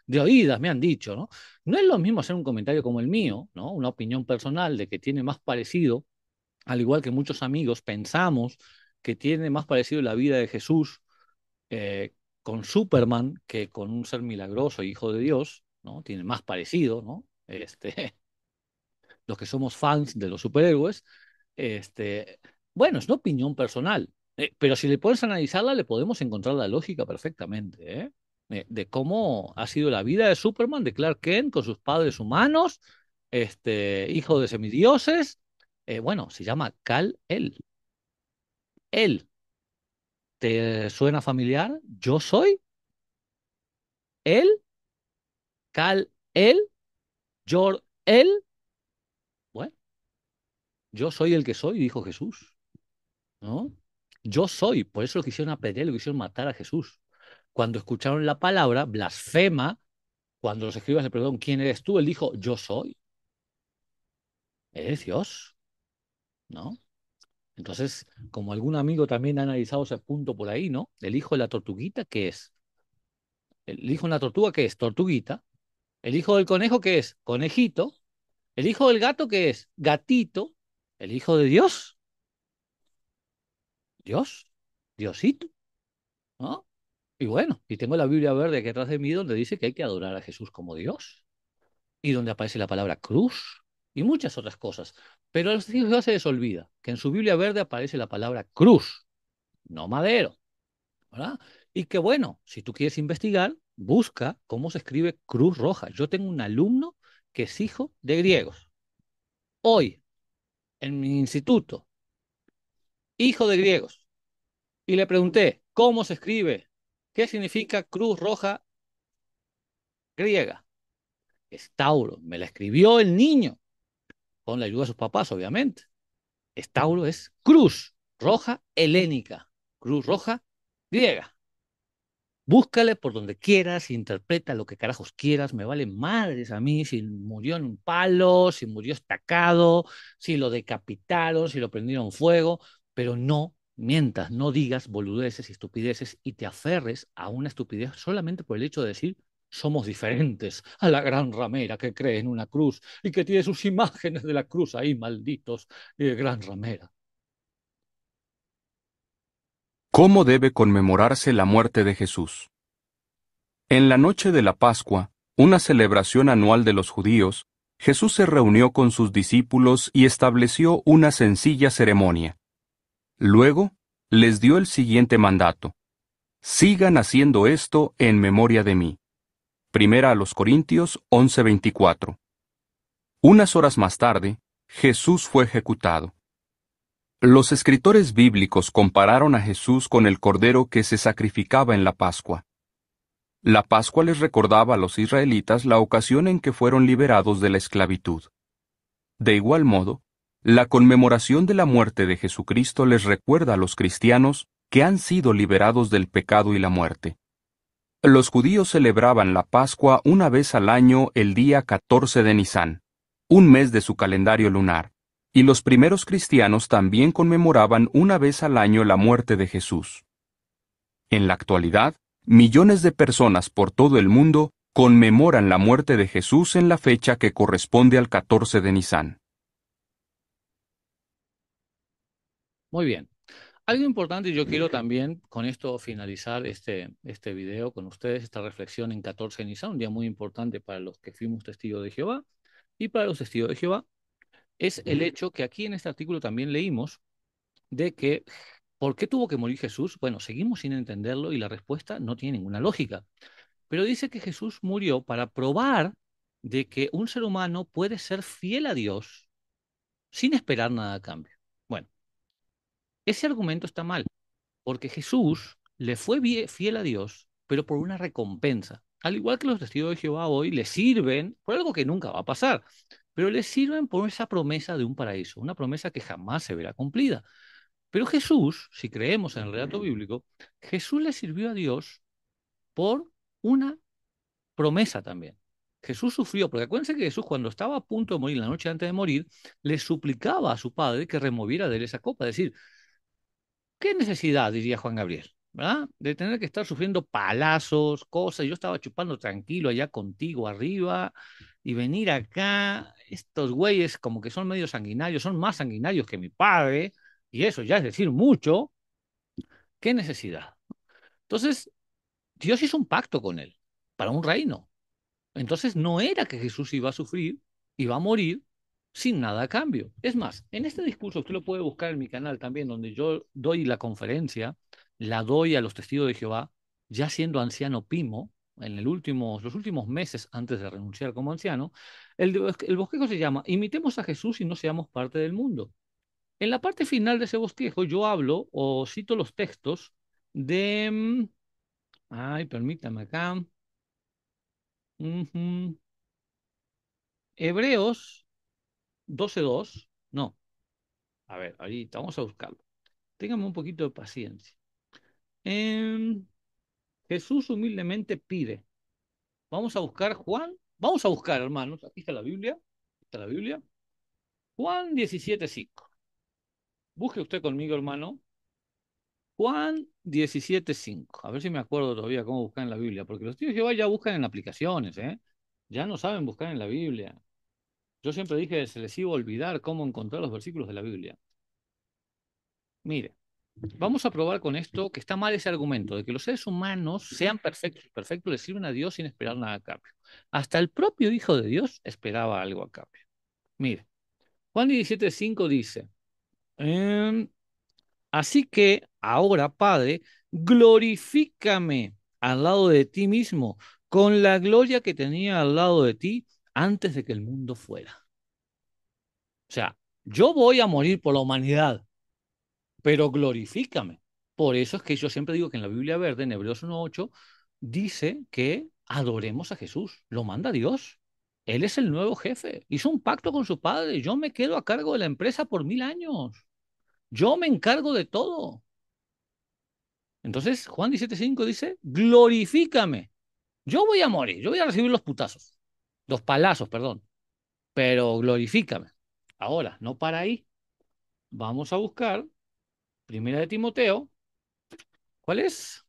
de oídas me han dicho, ¿no? No es lo mismo hacer un comentario como el mío, ¿no? Una opinión personal de que tiene más parecido, al igual que muchos amigos pensamos que tiene más parecido la vida de Jesús con Superman que con un ser milagroso, hijo de Dios, ¿no? Tiene más parecido, ¿no? Los que somos fans de los superhéroes, bueno, es una opinión personal, pero si le puedes analizarla, le podemos encontrar la lógica perfectamente, ¿eh? De cómo ha sido la vida de Superman, de Clark Kent, con sus padres humanos, hijo de semidioses. Bueno, se llama Kal-El. ¿El te suena familiar? Yo soy él, Kal-El, Jor-El. Bueno, yo soy el que soy, dijo Jesús, ¿no? Yo soy, por eso lo quisieron apedrear, lo quisieron matar a Jesús. Cuando escucharon la palabra blasfema, cuando los escribas le preguntaron, ¿quién eres tú? Él dijo, yo soy, eres Dios, ¿no? Entonces, como algún amigo también ha analizado ese punto por ahí, ¿no? El hijo de la tortuguita, ¿qué es? El hijo de la tortuga, ¿qué es? Tortuguita. El hijo del conejo, ¿qué es? Conejito. El hijo del gato, ¿qué es? Gatito. El hijo de Dios, Dios, Diosito, ¿no? Y bueno, y tengo la Biblia verde aquí atrás de mí donde dice que hay que adorar a Jesús como Dios y donde aparece la palabra cruz y muchas otras cosas. Pero a los testigos de Jehová se les olvida que en su Biblia verde aparece la palabra cruz, no madero, ¿verdad? Y que bueno, si tú quieres investigar, busca cómo se escribe Cruz Roja. Yo tengo un alumno que es hijo de griegos. Hoy, en mi instituto, hijo de griegos. Y le pregunté, ¿cómo se escribe? ¿Qué significa Cruz Roja griega? Es Tauro. Me la escribió el niño, con la ayuda de sus papás, obviamente. Tauro es cruz roja helénica, cruz roja griega. Búscale por donde quieras, interpreta lo que carajos quieras, me vale madres a mí si murió en un palo, si murió estacado, si lo decapitaron, si lo prendieron fuego, pero no mientas, no digas boludeces y estupideces y te aferres a una estupidez solamente por el hecho de decir somos diferentes a la gran ramera que cree en una cruz y que tiene sus imágenes de la cruz ahí, malditos, gran ramera. ¿Cómo debe conmemorarse la muerte de Jesús? En la noche de la Pascua, una celebración anual de los judíos, Jesús se reunió con sus discípulos y estableció una sencilla ceremonia. Luego, les dio el siguiente mandato: sigan haciendo esto en memoria de mí. Primera a los Corintios 11:24. Unas horas más tarde, Jesús fue ejecutado. Los escritores bíblicos compararon a Jesús con el cordero que se sacrificaba en la Pascua. La Pascua les recordaba a los israelitas la ocasión en que fueron liberados de la esclavitud. De igual modo, la conmemoración de la muerte de Jesucristo les recuerda a los cristianos que han sido liberados del pecado y la muerte. Los judíos celebraban la Pascua una vez al año el día 14 de Nisán, un mes de su calendario lunar, y los primeros cristianos también conmemoraban una vez al año la muerte de Jesús. En la actualidad, millones de personas por todo el mundo conmemoran la muerte de Jesús en la fecha que corresponde al 14 de Nisán. Muy bien. Algo importante, y yo quiero también con esto finalizar este video con ustedes, esta reflexión en 14 de Nisan, un día muy importante para los que fuimos testigos de Jehová y para los testigos de Jehová, es el hecho que aquí en este artículo también leímos de que ¿por qué tuvo que morir Jesús? Bueno, seguimos sin entenderlo y la respuesta no tiene ninguna lógica. Pero dice que Jesús murió para probar de que un ser humano puede ser fiel a Dios sin esperar nada a cambio. Bueno, ese argumento está mal, porque Jesús le fue fiel a Dios, pero por una recompensa. Al igual que los testigos de Jehová hoy le sirven por algo que nunca va a pasar, pero le sirven por esa promesa de un paraíso, una promesa que jamás se verá cumplida. Pero Jesús, si creemos en el relato bíblico, Jesús le sirvió a Dios por una promesa también. Jesús sufrió, porque acuérdense que Jesús cuando estaba a punto de morir, la noche antes de morir, le suplicaba a su padre que removiera de él esa copa. Es decir, ¿qué necesidad, diría Juan Gabriel, ¿verdad? De tener que estar sufriendo palazos, cosas. Yo estaba chupando tranquilo allá contigo arriba y venir acá, estos güeyes como que son medio sanguinarios, son más sanguinarios que mi padre, y eso ya es decir mucho. ¿Qué necesidad? Entonces, Dios hizo un pacto con él para un reino. Entonces no era que Jesús iba a sufrir, iba a morir sin nada a cambio. Es más, en este discurso usted lo puede buscar en mi canal también, donde yo doy la conferencia, la doy a los testigos de Jehová, ya siendo anciano Pimo, en los últimos meses antes de renunciar como anciano, el bosquejo se llama Imitemos a Jesús y no seamos parte del mundo. En la parte final de ese bosquejo yo hablo o cito los textos de... ay, permítame acá. Ujú, Hebreos 12:2. No, a ver, ahorita vamos a buscarlo. Téngame un poquito de paciencia. Em, Jesús humildemente pide. Vamos a buscar Juan. Vamos a buscar, hermanos. Aquí está la Biblia. Aquí está la Biblia. Juan 17:5. Busque usted conmigo, hermano. Juan 17:5. A ver si me acuerdo todavía cómo buscar en la Biblia. Porque los tíos de Jehová ya buscan en aplicaciones, ¿eh? Ya no saben buscar en la Biblia. Yo siempre dije que se les iba a olvidar cómo encontrar los versículos de la Biblia. Mire. Vamos a probar con esto que está mal ese argumento de que los seres humanos sean perfectos. Perfectos le sirven a Dios sin esperar nada a cambio. Hasta el propio Hijo de Dios esperaba algo a cambio. Mire, Juan 17:5 dice, así que ahora, Padre, glorifícame al lado de ti mismo, con la gloria que tenía al lado de ti antes de que el mundo fuera. O sea, yo voy a morir por la humanidad, pero glorifícame. Por eso es que yo siempre digo que en la Biblia Verde, en Hebreos 1:8, dice que adoremos a Jesús. Lo manda Dios. Él es el nuevo jefe. Hizo un pacto con su padre. Yo me quedo a cargo de la empresa por 1000 años. Yo me encargo de todo. Entonces, Juan 17:5 dice, glorifícame. Yo voy a morir, yo voy a recibir los putazos, los palazos, perdón, pero glorifícame. Ahora, no para ahí. Vamos a buscar Primera de Timoteo. ¿Cuál es?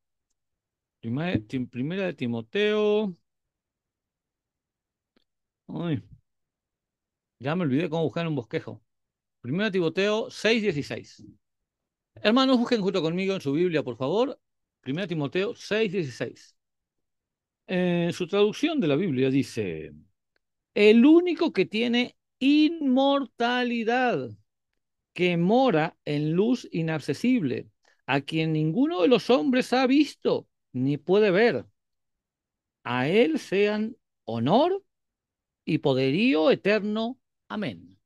Primera de Timoteo. Uy, ya me olvidé cómo buscar en un bosquejo. Primera de Timoteo 6:16. Hermanos, busquen junto conmigo en su Biblia, por favor. Primera de Timoteo 6:16. En su traducción de la Biblia dice, el único que tiene inmortalidad, que mora en luz inaccesible, a quien ninguno de los hombres ha visto ni puede ver. A él sean honor y poderío eterno. Amén.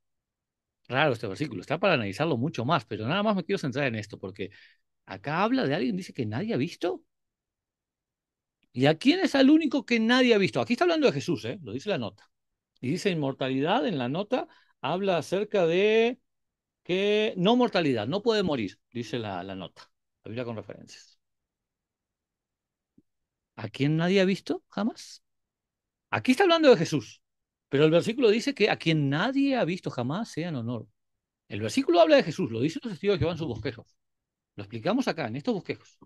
Raro este versículo, está para analizarlo mucho más, pero nada más me quiero centrar en esto, porque acá habla de alguien, dice que nadie ha visto. ¿Y a quién es el único que nadie ha visto? Aquí está hablando de Jesús, ¿eh? Lo dice la nota. Y dice inmortalidad en la nota, habla acerca de que no mortalidad, no puede morir, dice la nota, la Biblia con referencias. ¿A quién nadie ha visto jamás? Aquí está hablando de Jesús, pero el versículo dice que a quien nadie ha visto jamás sea en honor. El versículo habla de Jesús, lo dicen los testigos de Jehová en sus bosquejos. Lo explicamos acá, en estos bosquejos.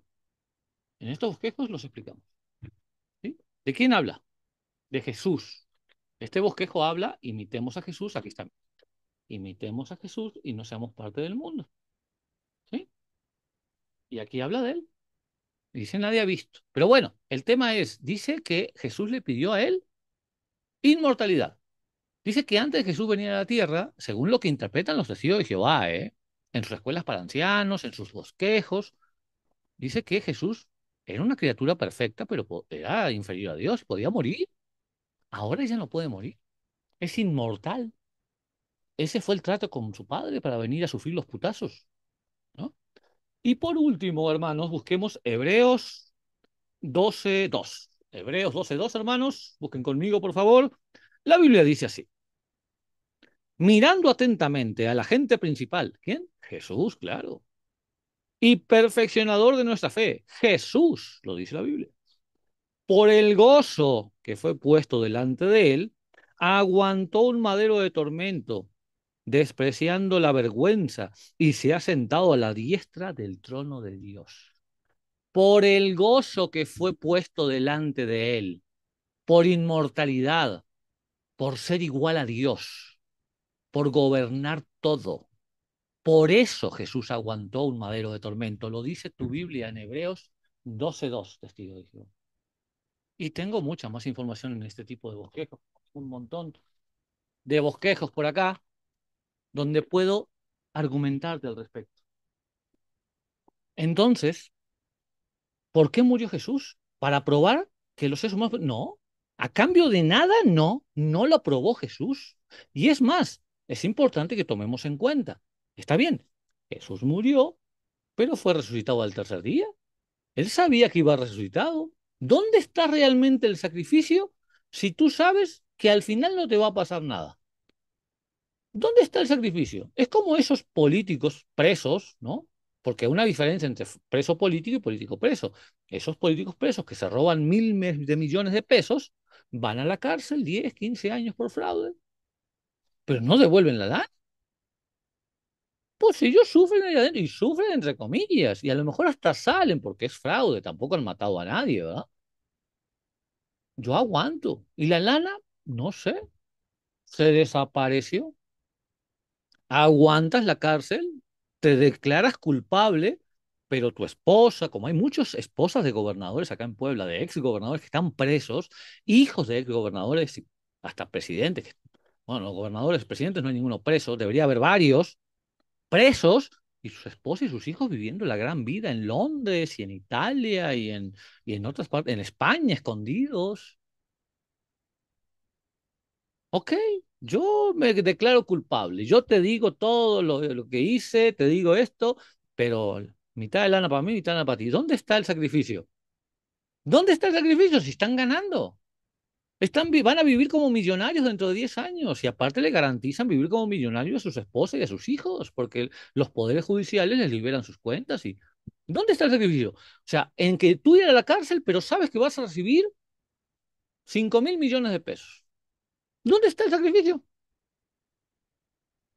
En estos bosquejos los explicamos. ¿Sí? ¿De quién habla? De Jesús. Este bosquejo habla, imitemos a Jesús, aquí está. Imitemos a Jesús y no seamos parte del mundo. ¿Sí? Y aquí habla de él. Dice nadie ha visto. Pero bueno, el tema es, dice que Jesús le pidió a él inmortalidad. Dice que antes de Jesús venir a la tierra, según lo que interpretan los testigos de Jehová, en sus escuelas para ancianos, en sus bosquejos, dice que Jesús era una criatura perfecta, pero era inferior a Dios, podía morir. Ahora ya no puede morir. Es inmortal. Ese fue el trato con su padre para venir a sufrir los putazos, ¿no? Y por último, hermanos, busquemos Hebreos 12:2. Hebreos 12:2, hermanos, busquen conmigo, por favor. La Biblia dice así: mirando atentamente a la gente principal. ¿Quién? Jesús, claro. Y perfeccionador de nuestra fe. Jesús, lo dice la Biblia. Por el gozo que fue puesto delante de él, aguantó un madero de tormento, despreciando la vergüenza, y se ha sentado a la diestra del trono de Dios. Por el gozo que fue puesto delante de él, por inmortalidad, por ser igual a Dios, por gobernar todo. Por eso Jesús aguantó un madero de tormento. Lo dice tu Biblia en Hebreos 12:2, testigo de Jehová. Y tengo mucha más información en este tipo de bosquejos. Un montón de bosquejos por acá donde puedo argumentarte al respecto. Entonces, ¿por qué murió Jesús? ¿Para probar que los seres humanos? No. A cambio de nada, no. No lo aprobó Jesús. Y es más, es importante que tomemos en cuenta. Está bien, Jesús murió, pero fue resucitado al tercer día. Él sabía que iba resucitado. ¿Dónde está realmente el sacrificio si tú sabes que al final no te va a pasar nada? ¿Dónde está el sacrificio? Es como esos políticos presos, ¿no? Porque hay una diferencia entre preso político y político preso. Esos políticos presos que se roban de millones de pesos van a la cárcel 10, 15 años por fraude, pero no devuelven la lana. Pues ellos sufren ahí adentro y sufren entre comillas y a lo mejor hasta salen porque es fraude, tampoco han matado a nadie, ¿verdad? Yo aguanto. ¿Y la lana? No sé, se desapareció. Aguantas la cárcel, te declaras culpable, pero tu esposa, como hay muchas esposas de gobernadores acá en Puebla, de ex gobernadores que están presos, hijos de ex gobernadores y hasta presidentes, bueno, los gobernadores, presidentes no hay ninguno preso, debería haber varios presos y su esposa y sus hijos viviendo la gran vida en Londres y en Italia y en otras partes, en España, escondidos. Ok, yo me declaro culpable. Yo te digo todo lo que hice, te digo esto, pero mitad de lana para mí, mitad de lana para ti. ¿Dónde está el sacrificio? ¿Dónde está el sacrificio si están ganando? Van a vivir como millonarios dentro de 10 años y aparte le garantizan vivir como millonarios a sus esposas y a sus hijos, porque los poderes judiciales les liberan sus cuentas. Y ¿dónde está el sacrificio? O sea, en que tú ir a la cárcel, pero sabes que vas a recibir 5.000 millones de pesos. ¿Dónde está el sacrificio?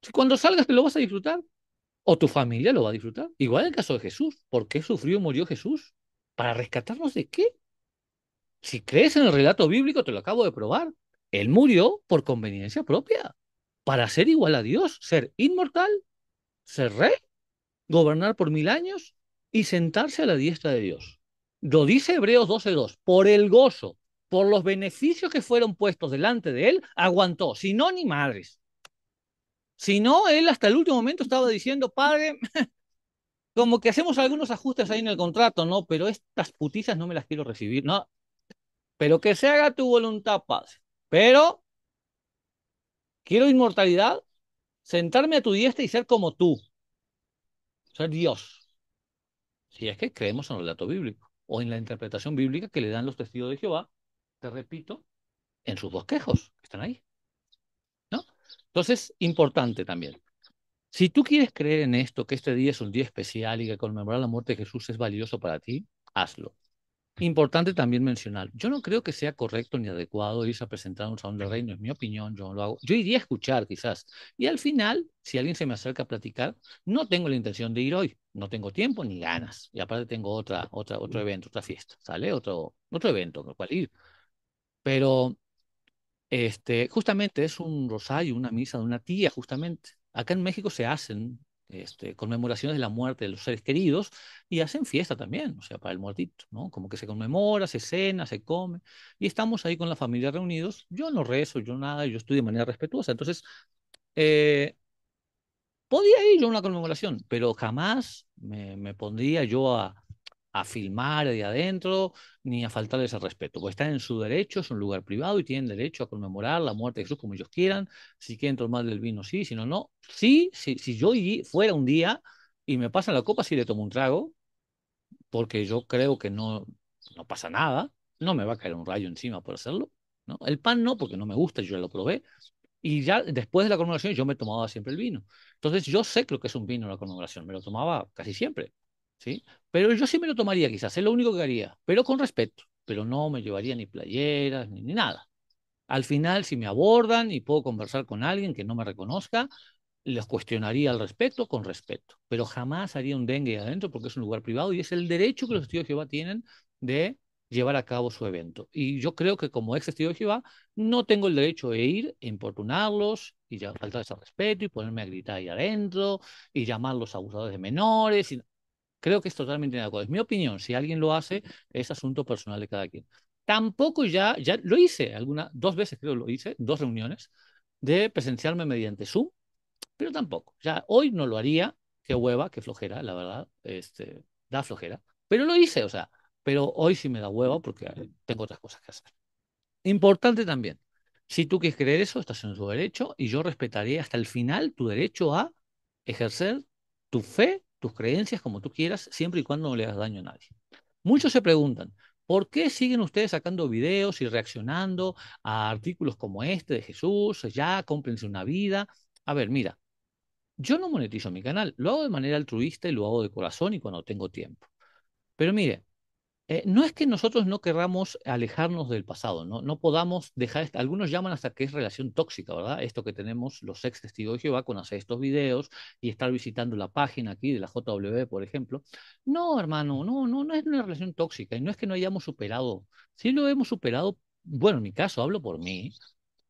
Si cuando salgas te lo vas a disfrutar, o tu familia lo va a disfrutar. Igual el caso de Jesús. ¿Por qué sufrió y murió Jesús? ¿Para rescatarnos de qué? Si crees en el relato bíblico, te lo acabo de probar. Él murió por conveniencia propia, para ser igual a Dios, ser inmortal, ser rey, gobernar por 1000 años y sentarse a la diestra de Dios. Lo dice Hebreos 12:2, por el gozo, por los beneficios que fueron puestos delante de él, aguantó, si no, ni madres. Si no, él hasta el último momento estaba diciendo, Padre, como que hacemos algunos ajustes ahí en el contrato, ¿no? Pero estas putizas no me las quiero recibir, ¿no? Pero que se haga tu voluntad, Padre. Pero quiero inmortalidad, sentarme a tu diestra y ser como tú, ser Dios. Si es que creemos en el relato bíblico o en la interpretación bíblica que le dan los testigos de Jehová, te repito, en sus bosquejos, que están ahí, ¿no? Entonces, importante también. Si tú quieres creer en esto, que este día es un día especial y que conmemorar la muerte de Jesús es valioso para ti, hazlo. Importante también mencionar, yo no creo que sea correcto ni adecuado irse a presentar a un salón del reino, es mi opinión, yo no lo hago. Yo iría a escuchar quizás, y al final, si alguien se me acerca a platicar, no tengo la intención de ir hoy, no tengo tiempo ni ganas, y aparte tengo otro evento, otra fiesta, ¿sale? Otro evento al cual ir. Pero justamente es un rosario, una misa de una tía, justamente. Acá en México se hacen conmemoraciones de la muerte de los seres queridos y hacen fiesta también, o sea, para el muertito, ¿no? Como que se conmemora, se cena, se come y estamos ahí con la familia reunidos. Yo no rezo, yo nada, yo estoy de manera respetuosa. Entonces, eh, podía ir yo a una conmemoración, pero jamás me pondría yo a filmar de adentro ni a faltarles el respeto, porque están en su derecho, es un lugar privado y tienen derecho a conmemorar la muerte de Jesús como ellos quieran. Si quieren tomar del vino, sí, si no, no. Sí, sí, si yo fuera un día y me pasan la copa, sí le tomo un trago, porque yo creo que no pasa nada, no me va a caer un rayo encima por hacerlo. ¿No? El pan no, porque no me gusta, yo ya lo probé, y ya después de la conmemoración yo me tomaba siempre el vino. Entonces yo sé lo que es un vino en la conmemoración, me lo tomaba casi siempre, ¿sí? Pero yo sí me lo tomaría quizás, es lo único que haría, pero con respeto, pero no me llevaría ni playeras ni nada. Al final, si me abordan y puedo conversar con alguien que no me reconozca, les cuestionaría al respecto con respeto, pero jamás haría un dengue adentro porque es un lugar privado y es el derecho que los testigos de Jehová tienen de llevar a cabo su evento. Y yo creo que como ex testigo de Jehová no tengo el derecho de ir, a importunarlos y ya faltarles al respeto y ponerme a gritar ahí adentro y llamarlos abusadores de menores. Creo que es totalmente inadecuado. Es mi opinión. Si alguien lo hace, es asunto personal de cada quien. Tampoco ya lo hice, 2 veces creo lo hice, 2 reuniones, de presenciarme mediante Zoom, pero tampoco. Ya hoy no lo haría, qué hueva, qué flojera, la verdad, da flojera. Pero lo hice, o sea, pero hoy sí me da hueva porque tengo otras cosas que hacer. Importante también, si tú quieres creer eso, estás en tu derecho y yo respetaré hasta el final tu derecho a ejercer tu fe, tus creencias como tú quieras, siempre y cuando no le hagas daño a nadie. Muchos se preguntan, ¿por qué siguen ustedes sacando videos y reaccionando a artículos como este de Jesús? Ya, cómprense una vida. A ver, mira. Yo no monetizo mi canal, lo hago de manera altruista y lo hago de corazón y cuando tengo tiempo. Pero mire, no es que nosotros no querramos alejarnos del pasado, no, no podamos dejar, algunos llaman hasta que es relación tóxica, ¿verdad? Esto que tenemos los ex testigos de Jehová con hacer estos videos y estar visitando la página aquí de la JW, por ejemplo. No, hermano, no es una relación tóxica y no es que no hayamos superado, sí lo hemos superado, bueno, en mi caso, hablo por mí,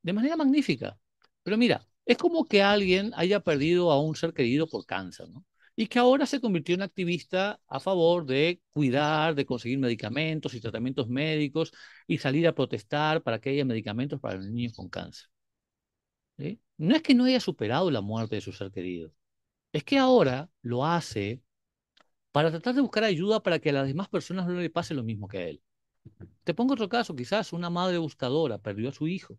de manera magnífica. Pero mira, es como que alguien haya perdido a un ser querido por cáncer, ¿no? Y que ahora se convirtió en activista a favor de cuidar, de conseguir medicamentos y tratamientos médicos y salir a protestar para que haya medicamentos para los niños con cáncer. ¿Sí? No es que no haya superado la muerte de su ser querido, Es que ahora lo hace para tratar de buscar ayuda para que a las demás personas no le pase lo mismo que a él. Te pongo otro caso, quizás una madre buscadora perdió a su hijo.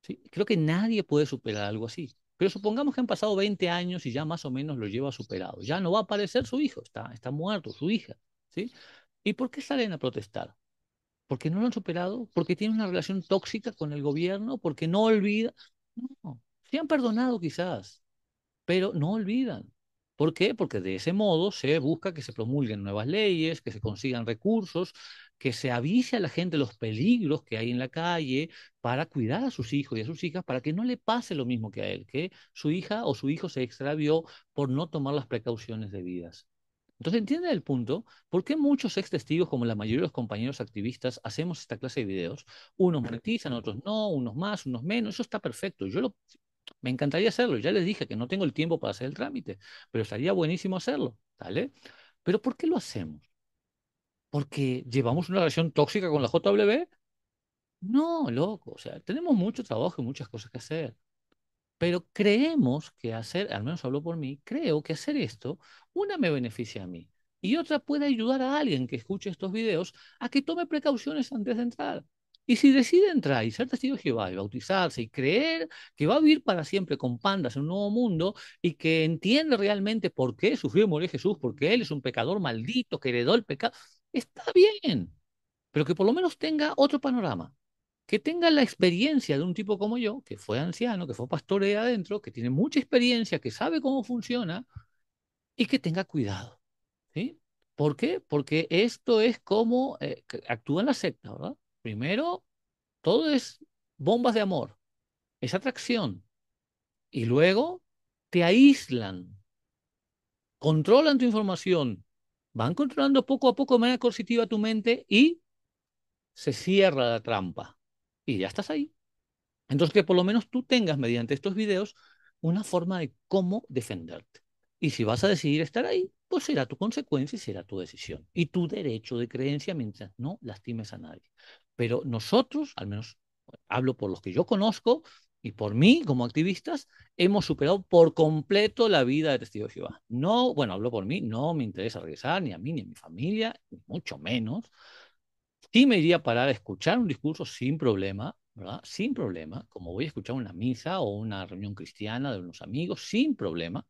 ¿Sí? Creo que nadie puede superar algo así. Pero supongamos que han pasado 20 años y ya más o menos lo lleva superado. Ya no va a aparecer su hijo, está muerto, su hija. ¿Sí? ¿Y por qué salen a protestar? ¿Porque no lo han superado? ¿Porque tienen una relación tóxica con el gobierno? ¿Porque no olvida? No, se han perdonado quizás, pero no olvidan. ¿Por qué? Porque de ese modo se busca que se promulguen nuevas leyes, que se consigan recursos, que se avise a la gente los peligros que hay en la calle para cuidar a sus hijos y a sus hijas para que no le pase lo mismo que a él, que su hija o su hijo se extravió por no tomar las precauciones debidas. Entonces, ¿entiende el punto? ¿Por qué muchos ex testigos, como la mayoría de los compañeros activistas, hacemos esta clase de videos? Unos monetizan, otros no, unos más, unos menos. Eso está perfecto. Me encantaría hacerlo. Ya les dije que no tengo el tiempo para hacer el trámite, pero estaría buenísimo hacerlo, ¿vale? Pero ¿por qué lo hacemos? ¿Porque llevamos una relación tóxica con la JW? No, loco. O sea, tenemos mucho trabajo y muchas cosas que hacer. Pero creemos que hacer, al menos hablo por mí, creo que hacer esto, una me beneficia a mí y otra puede ayudar a alguien que escuche estos videos a que tome precauciones antes de entrar. Y si decide entrar y ser testigo de Jehová y bautizarse y creer que va a vivir para siempre con pandas en un nuevo mundo y que entiende realmente por qué sufrió y murió Jesús, porque Él es un pecador maldito que heredó el pecado, está bien, pero que por lo menos tenga otro panorama, que tenga la experiencia de un tipo como yo, que fue anciano, que fue pastor ahí adentro, que tiene mucha experiencia, que sabe cómo funciona y que tenga cuidado, ¿sí? ¿Por qué? Porque esto es como que actúa en la secta, ¿verdad? Primero, todo es bombas de amor, es atracción, y luego te aíslan, controlan tu información, van controlando poco a poco de manera coercitiva tu mente y se cierra la trampa. Y ya estás ahí. Entonces, que por lo menos tú tengas mediante estos videos una forma de cómo defenderte. Y si vas a decidir estar ahí, pues será tu consecuencia y será tu decisión. Y tu derecho de creencia mientras no lastimes a nadie. Pero nosotros, al menos hablo por los que yo conozco y por mí como activistas, hemos superado por completo la vida de testigo de Jehová. No, bueno, hablo por mí, no me interesa regresar ni a mí ni a mi familia, ni mucho menos. Sí me iría a parar a escuchar un discurso sin problema, ¿verdad? Sin problema, como voy a escuchar una misa o una reunión cristiana de unos amigos, sin problema,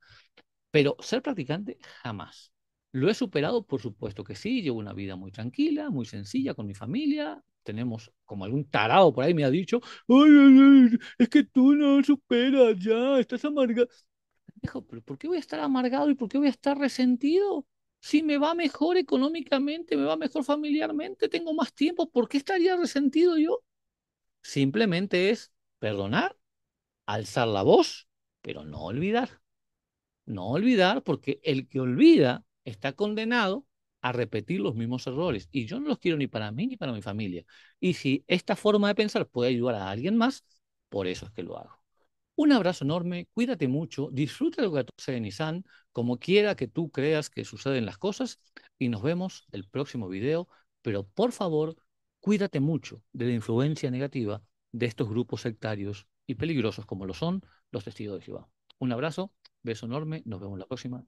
pero ser practicante jamás. Lo he superado, por supuesto que sí, llevo una vida muy tranquila, muy sencilla con mi familia. Tenemos, como algún tarado por ahí me ha dicho, ay, ay, ay, es que tú no superas ya, estás amargado. Dijo, pero ¿por qué voy a estar amargado y por qué voy a estar resentido? Si me va mejor económicamente, me va mejor familiarmente, tengo más tiempo, ¿por qué estaría resentido yo? Simplemente es perdonar, alzar la voz, pero no olvidar. No olvidar porque el que olvida está condenado a repetir los mismos errores. Y yo no los quiero ni para mí ni para mi familia. Y si esta forma de pensar puede ayudar a alguien más, por eso es que lo hago. Un abrazo enorme, cuídate mucho, disfruta del 14 de Nissan, como quiera que tú creas que suceden las cosas, y nos vemos el próximo video, pero por favor, cuídate mucho de la influencia negativa de estos grupos sectarios y peligrosos como lo son los testigos de Jehová. Un abrazo, beso enorme, nos vemos la próxima.